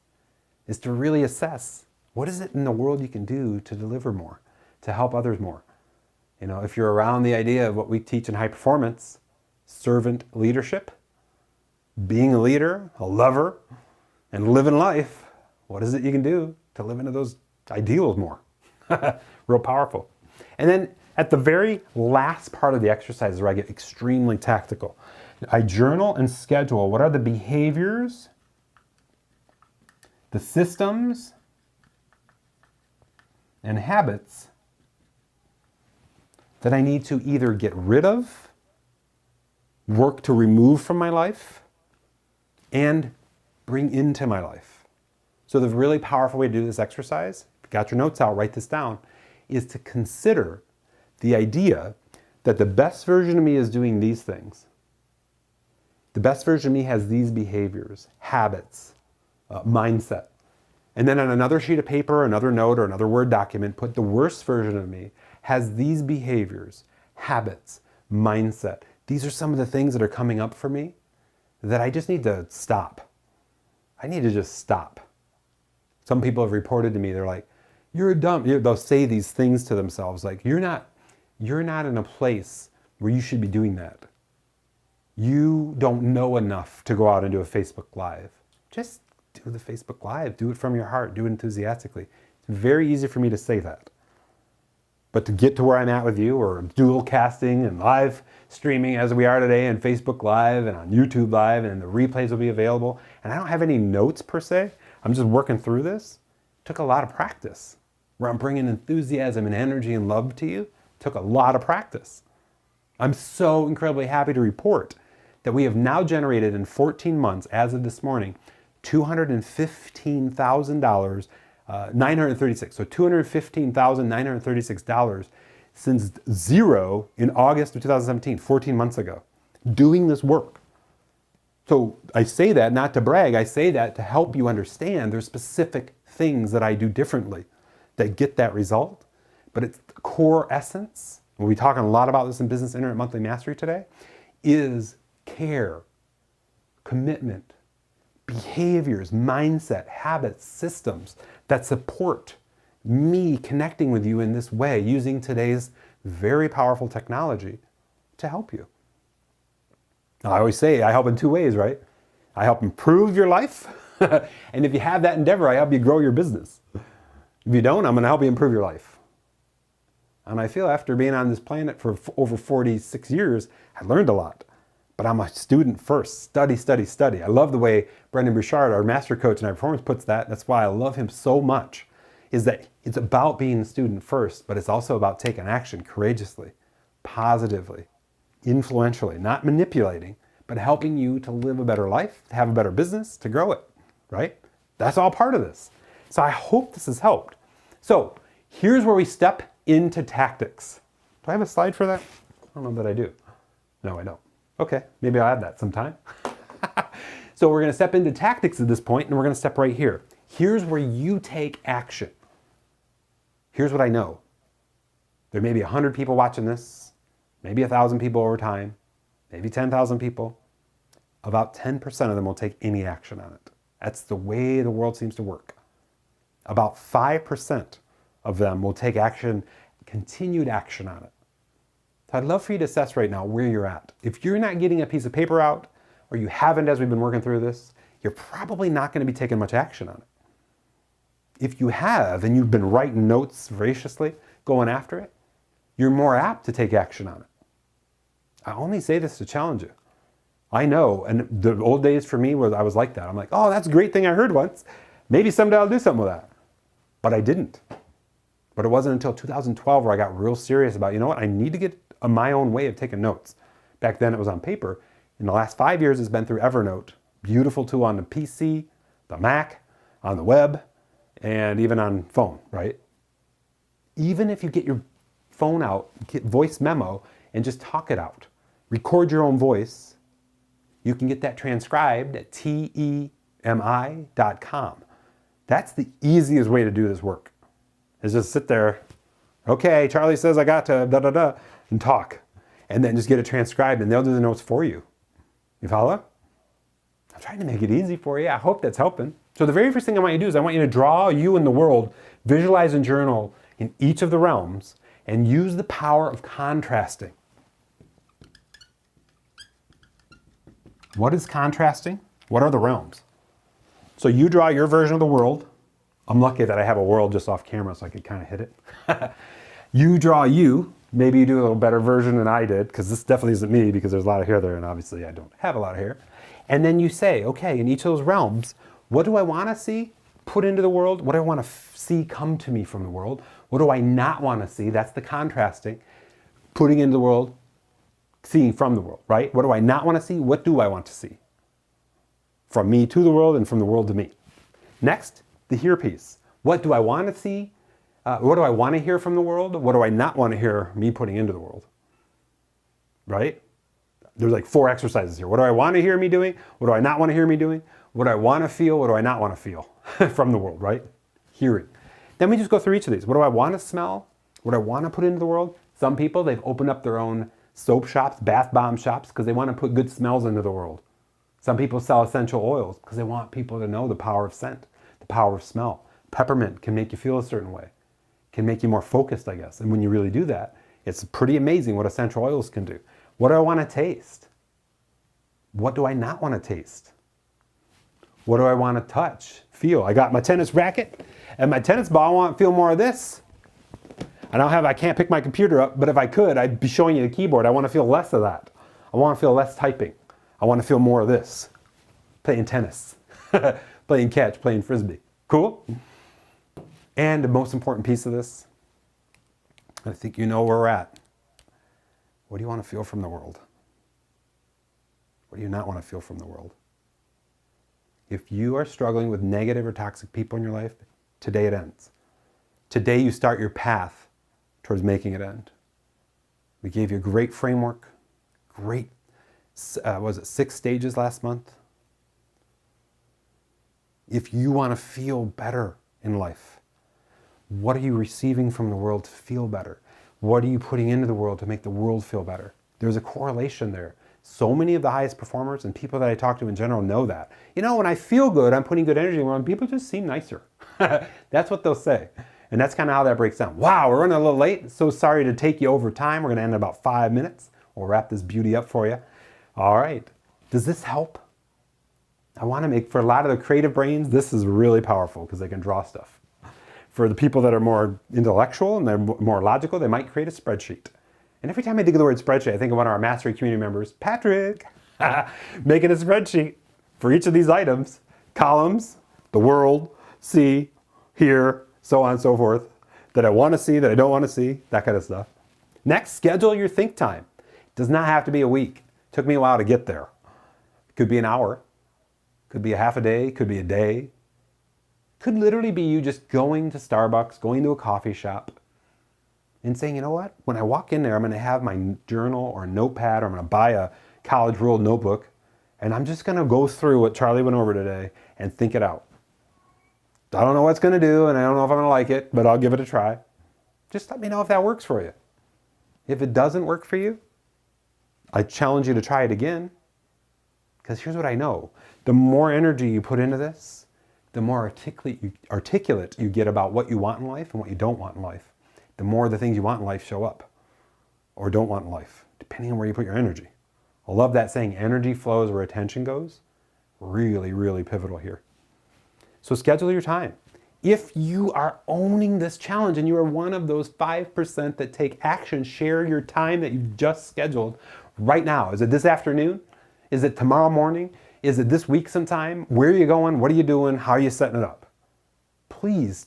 is to really assess what is it in the world you can do to deliver more, to help others more. You know, if you're around the idea of what we teach in high performance, servant leadership, being a leader, a lover, and living life, what is it you can do to live into those ideals more? Real powerful. And then at the very last part of the exercise is where I get extremely tactical. I journal and schedule what are the behaviors, the systems, and habits that I need to either get rid of, work to remove from my life, and bring into my life. So the really powerful way to do this exercise, if you got your notes out, write this down, is to consider the idea that the best version of me is doing these things. The best version of me has these behaviors, habits, mindset. And then on another sheet of paper, another note, or another Word document, put the worst version of me has these behaviors, habits, mindset. These are some of the things that are coming up for me that I just need to stop. I need to just stop. Some people have reported to me, they're like, you're a dumb, they'll say these things to themselves like, you're not in a place where you should be doing that. You don't know enough to go out and do a Facebook Live. Just do the Facebook Live. Do it from your heart. Do it enthusiastically. It's very easy for me to say that. But to get to where I'm at with you, or dual casting and live streaming as we are today, and Facebook Live and on YouTube Live, and the replays will be available, and I don't have any notes per se, I'm just working through this, it took a lot of practice. Where I'm bringing enthusiasm and energy and love to you, took a lot of practice. I'm so incredibly happy to report that we have now generated in 14 months, as of this morning, $215,000, 936. So $215,936 since zero in August of 2017, 14 months ago, doing this work. So I say that not to brag, I say that to help you understand there's specific things that I do differently that get that result. But it's the core essence, we'll be talking a lot about this in Business Internet Monthly Mastery today, is care, commitment, behaviors, mindset, habits, systems that support me connecting with you in this way, using today's very powerful technology to help you. Now, I always say I help in 2 ways, right? I help improve your life, and if you have that endeavor, I help you grow your business. If you don't, I'm going to help you improve your life. And I feel after being on this planet for over 46 years, I learned a lot. But I'm a student first. Study, study, study. I love the way Brendan Bouchard, our master coach in high performance, puts that. That's why I love him so much, is that it's about being a student first, but it's also about taking action courageously, positively, influentially, not manipulating, but helping you to live a better life, to have a better business, to grow it, right? That's all part of this. So I hope this has helped. So here's where we step into tactics. Do I have a slide for that? I don't know that I do. No, I don't. Okay, maybe I'll add that sometime. So we're going to step into tactics at this point, and we're going to step right here. Here's where you take action. Here's what I know. There may be 100 people watching this, maybe 1,000 people over time, maybe 10,000 people. About 10% of them will take any action on it. That's the way the world seems to work. About 5% of them will take action, continued action on it. So I'd love for you to assess right now where you're at. If you're not getting a piece of paper out, or you haven't as we've been working through this, you're probably not going to be taking much action on it. If you have, and you've been writing notes voraciously, going after it, you're more apt to take action on it. I only say this to challenge you. I know, and the old days for me, I was like that. I'm like, oh, that's a great thing I heard once. Maybe someday I'll do something with that. But I didn't. But it wasn't until 2012 where I got real serious about, you know what, I need to get my own way of taking notes. Back then it was on paper. In the last 5 years, it's been through Evernote. Beautiful tool on the PC, the Mac, on the web, and even on phone, right? Even if you get your phone out, get voice memo, and just talk it out. Record your own voice. You can get that transcribed at TEMI.com. That's the easiest way to do this work. Is just sit there, okay, Charlie says I got to da-da-da, and talk. And then just get it transcribed, and they'll do the notes for you. You follow? I'm trying to make it easy for you. I hope that's helping. So the very first thing I want you to do is I want you to draw you in the world, visualize and journal in each of the realms, and use the power of contrasting. What is contrasting? What are the realms? So you draw your version of the world. I'm lucky that I have a world just off camera so I could kind of hit it. You draw you. Maybe you do a little better version than I did, because this definitely isn't me, because there's a lot of hair there, and obviously I don't have a lot of hair. And then you say, okay, in each of those realms, what do I want to see put into the world? What do I want to see come to me from the world? What do I not want to see? That's the contrasting. Putting into the world, seeing from the world, right? What do I not want to see? What do I want to see? From me to the world and from the world to me. Next, the hear piece. What do I want to see? What do I want to hear from the world? What do I not want to hear me putting into the world? Right? There's like 4 exercises here. What do I want to hear me doing? What do I not want to hear me doing? What do I want to feel? What do I not want to feel from the world, right? Hearing. Then we just go through each of these. What do I want to smell? What do I want to put into the world? Some people, they've opened up their own soap shops, bath bomb shops, because they want to put good smells into the world. Some people sell essential oils because they want people to know the power of scent, the power of smell. Peppermint can make you feel a certain way. Can make you more focused, I guess. And when you really do that, it's pretty amazing what essential oils can do. What do I want to taste? What do I not want to taste? What do I want to touch, feel? I got my tennis racket and my tennis ball. I want to feel more of this. I can't pick my computer up, but if I could, I'd be showing you the keyboard. I want to feel less of that. I want to feel less typing. I want to feel more of this. Playing tennis, playing catch, playing frisbee. Cool? And the most important piece of this, I think you know where we're at. What do you want to feel from the world? What do you not want to feel from the world? If you are struggling with negative or toxic people in your life, today it ends. Today you start your path towards making it end. We gave you a great framework, great, 6 stages last month? If you want to feel better in life, what are you receiving from the world to feel better? What are you putting into the world to make the world feel better? There's a correlation there. So many of the highest performers and people that I talk to in general know that. You know, when I feel good, I'm putting good energy in the world, and people just seem nicer. That's what they'll say. And that's kind of how that breaks down. Wow, we're running a little late. So sorry to take you over time. We're going to end in about 5 minutes. We'll wrap this beauty up for you. All right. Does this help? I want to make, for a lot of the creative brains, this is really powerful because they can draw stuff. For the people that are more intellectual and they're more logical, they might create a spreadsheet. And every time I think of the word spreadsheet, I think of one of our mastery community members, Patrick, making a spreadsheet for each of these items, columns, the world, see, hear, so on and so forth, that I want to see, that I don't want to see, that kind of stuff. Next, schedule your think time. It does not have to be a week. It took me a while to get there. It could be an hour, could be a half a day, could be a day. Could literally be you just going to Starbucks, going to a coffee shop, and saying, you know what? When I walk in there, I'm going to have my journal or a notepad, or I'm going to buy a college ruled notebook, and I'm just going to go through what Charly went over today and think it out. I don't know what it's going to do, and I don't know if I'm going to like it, but I'll give it a try. Just let me know if that works for you. If it doesn't work for you, I challenge you to try it again. Because here's what I know. The more energy you put into this, the more articulate you get about what you want in life and what you don't want in life. The more the things you want in life show up or don't want in life, depending on where you put your energy. I love that saying, energy flows where attention goes. Really, really pivotal here. So schedule your time. If you are owning this challenge and you are one of those 5% that take action, share your time that you've just scheduled right now. Is it this afternoon? Is it tomorrow morning? Is it this week sometime? Where are you going? What are you doing? How are you setting it up? Please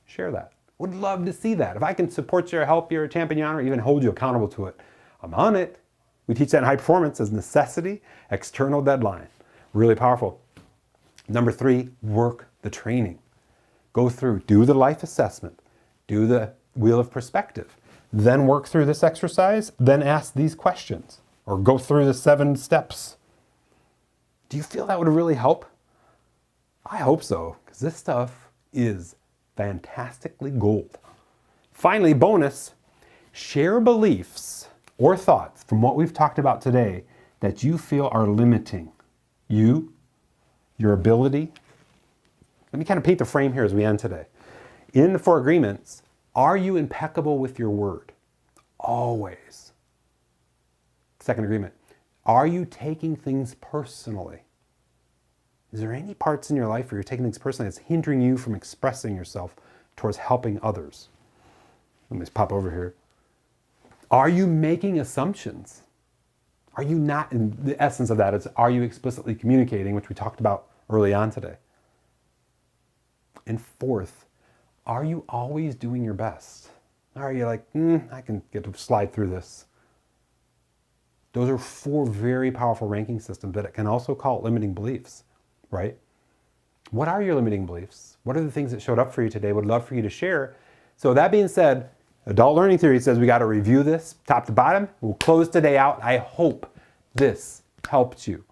share that. Would love to see that. If I can support you or help you or champion you on or even hold you accountable to it, I'm on it. We teach that in high performance as necessity, external deadline. Really powerful. Number 3, work the training. Go through, do the life assessment, do the wheel of perspective, then work through this exercise, then ask these questions, or go through the 7 steps. Do you feel that would really help? I hope so, because this stuff is fantastically gold. Finally, bonus, share beliefs or thoughts from what we've talked about today that you feel are limiting you, your ability. Let me kind of paint the frame here as we end today. In the 4 agreements, are you impeccable with your word? Always. Second agreement, are you taking things personally? Is there any parts in your life where you're taking things personally that's hindering you from expressing yourself towards helping others? Let me just pop over here. Are you making assumptions? Are you not, in the essence of that is, are you explicitly communicating, which we talked about early on today? And 4th, are you always doing your best? Are you like, I can get to slide through this? Those are 4 very powerful ranking systems that it can also call limiting beliefs, right? What are your limiting beliefs? What are the things that showed up for you today? Would love for you to share. So that being said, adult learning theory says we got to review this top to bottom. We'll close today out. I hope this helped you.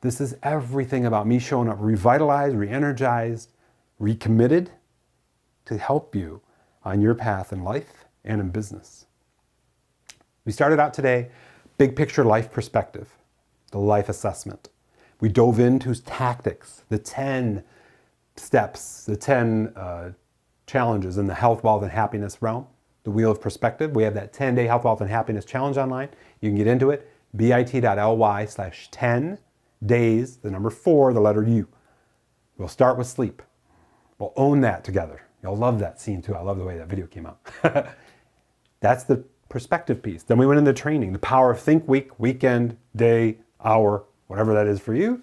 This is everything about me showing up revitalized, re-energized, recommitted to help you on your path in life and in business. We started out today, big picture life perspective, the life assessment. We dove into tactics, the 10 steps, the 10 challenges in the health, wealth, and happiness realm, the wheel of perspective. We have that 10-day health, wealth, and happiness challenge online. You can get into it, bit.ly/10 days, the number 4, the letter U. We'll start with sleep. We'll own that together. You'll love that scene too. I love the way that video came out. That's the perspective piece. Then we went into training, the power of think week, weekend, day, hour, whatever that is for you.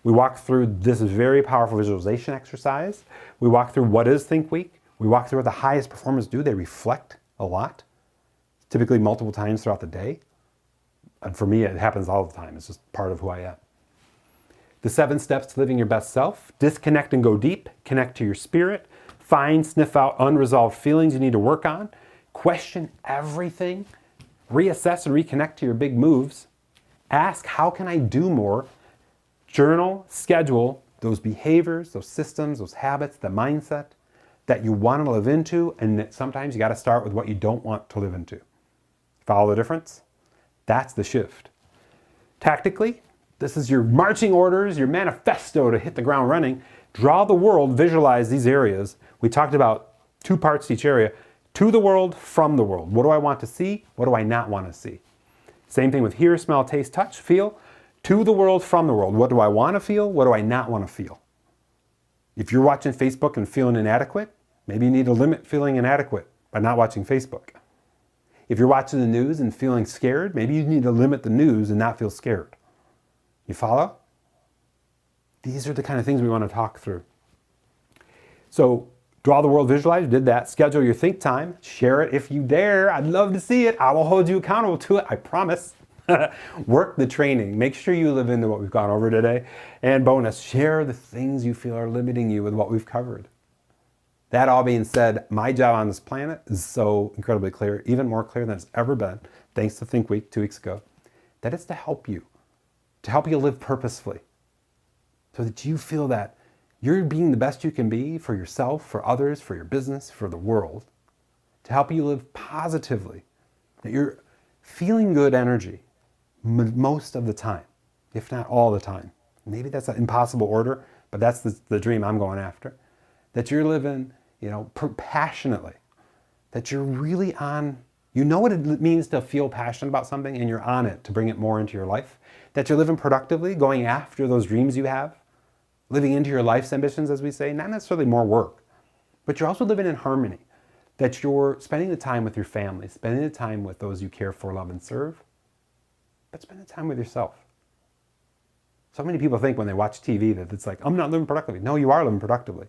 We walked through this very powerful visualization exercise. We walked through what is think week. We walked through what the highest performers do. They reflect a lot, typically multiple times throughout the day. And for me, it happens all the time. It's just part of who I am. The 7 steps to living your best self. Disconnect and go deep. Connect to your spirit. Find, sniff out unresolved feelings you need to work on. Question everything. Reassess and reconnect to your big moves. Ask, how can I do more? Journal, schedule those behaviors, those systems, those habits, the mindset that you want to live into, and that sometimes you got to start with what you don't want to live into. Follow the difference? That's the shift. Tactically, this is your marching orders, your manifesto to hit the ground running. Draw the world, visualize these areas. We talked about 2 parts to each area. To the world, from the world. What do I want to see? What do I not want to see? Same thing with hear, smell, taste, touch, feel. To the world, from the world. What do I want to feel? What do I not want to feel? If you're watching Facebook and feeling inadequate, maybe you need to limit feeling inadequate by not watching Facebook. If you're watching the news and feeling scared, maybe you need to limit the news and not feel scared. You follow? These are the kind of things we want to talk through. So, draw the world, visualize, you did that. Schedule your think time. Share it if you dare. I'd love to see it. I will hold you accountable to it, I promise. Work the training. Make sure you live into what we've gone over today. And bonus, share the things you feel are limiting you with what we've covered. That all being said, my job on this planet is so incredibly clear, even more clear than it's ever been, thanks to Think Week 2 weeks ago, that it's to help you to help you live purposefully so that you feel that you're being the best you can be for yourself, for others, for your business, for the world, to help you live positively, that you're feeling good energy most of the time, if not all the time. Maybe that's an impossible order, but that's the dream I'm going after. That you're living, passionately, that you're really on, you know what it means to feel passionate about something and you're on it to bring it more into your life. That you're living productively, going after those dreams you have, living into your life's ambitions, as we say, not necessarily more work, but you're also living in harmony. That you're spending the time with your family, spending the time with those you care for, love, and serve, but spending time with yourself. So many people think when they watch TV that it's like, I'm not living productively. No, you are living productively.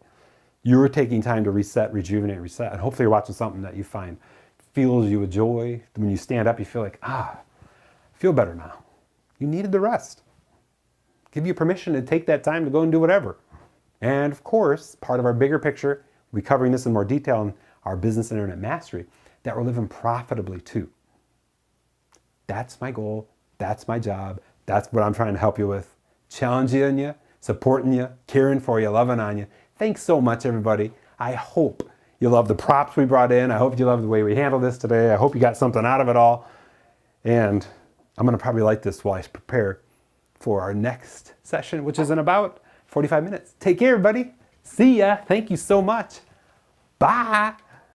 You're taking time to reset, rejuvenate, reset, and hopefully you're watching something that you find fills you with joy. When you stand up, you feel like, I feel better now. You needed the rest. Give you permission to take that time to go and do whatever. And of course, part of our bigger picture, we'll be covering this in more detail in our business and internet mastery, that we're living profitably too. That's my goal. That's my job. That's what I'm trying to help you with. Challenging you, supporting you, caring for you, loving on you. Thanks so much, everybody. I hope you love the props we brought in. I hope you love the way we handled this today. I hope you got something out of it all. And I'm going to probably like this while I prepare for our next session, which is in about 45 minutes. Take care, everybody. See ya. Thank you so much. Bye.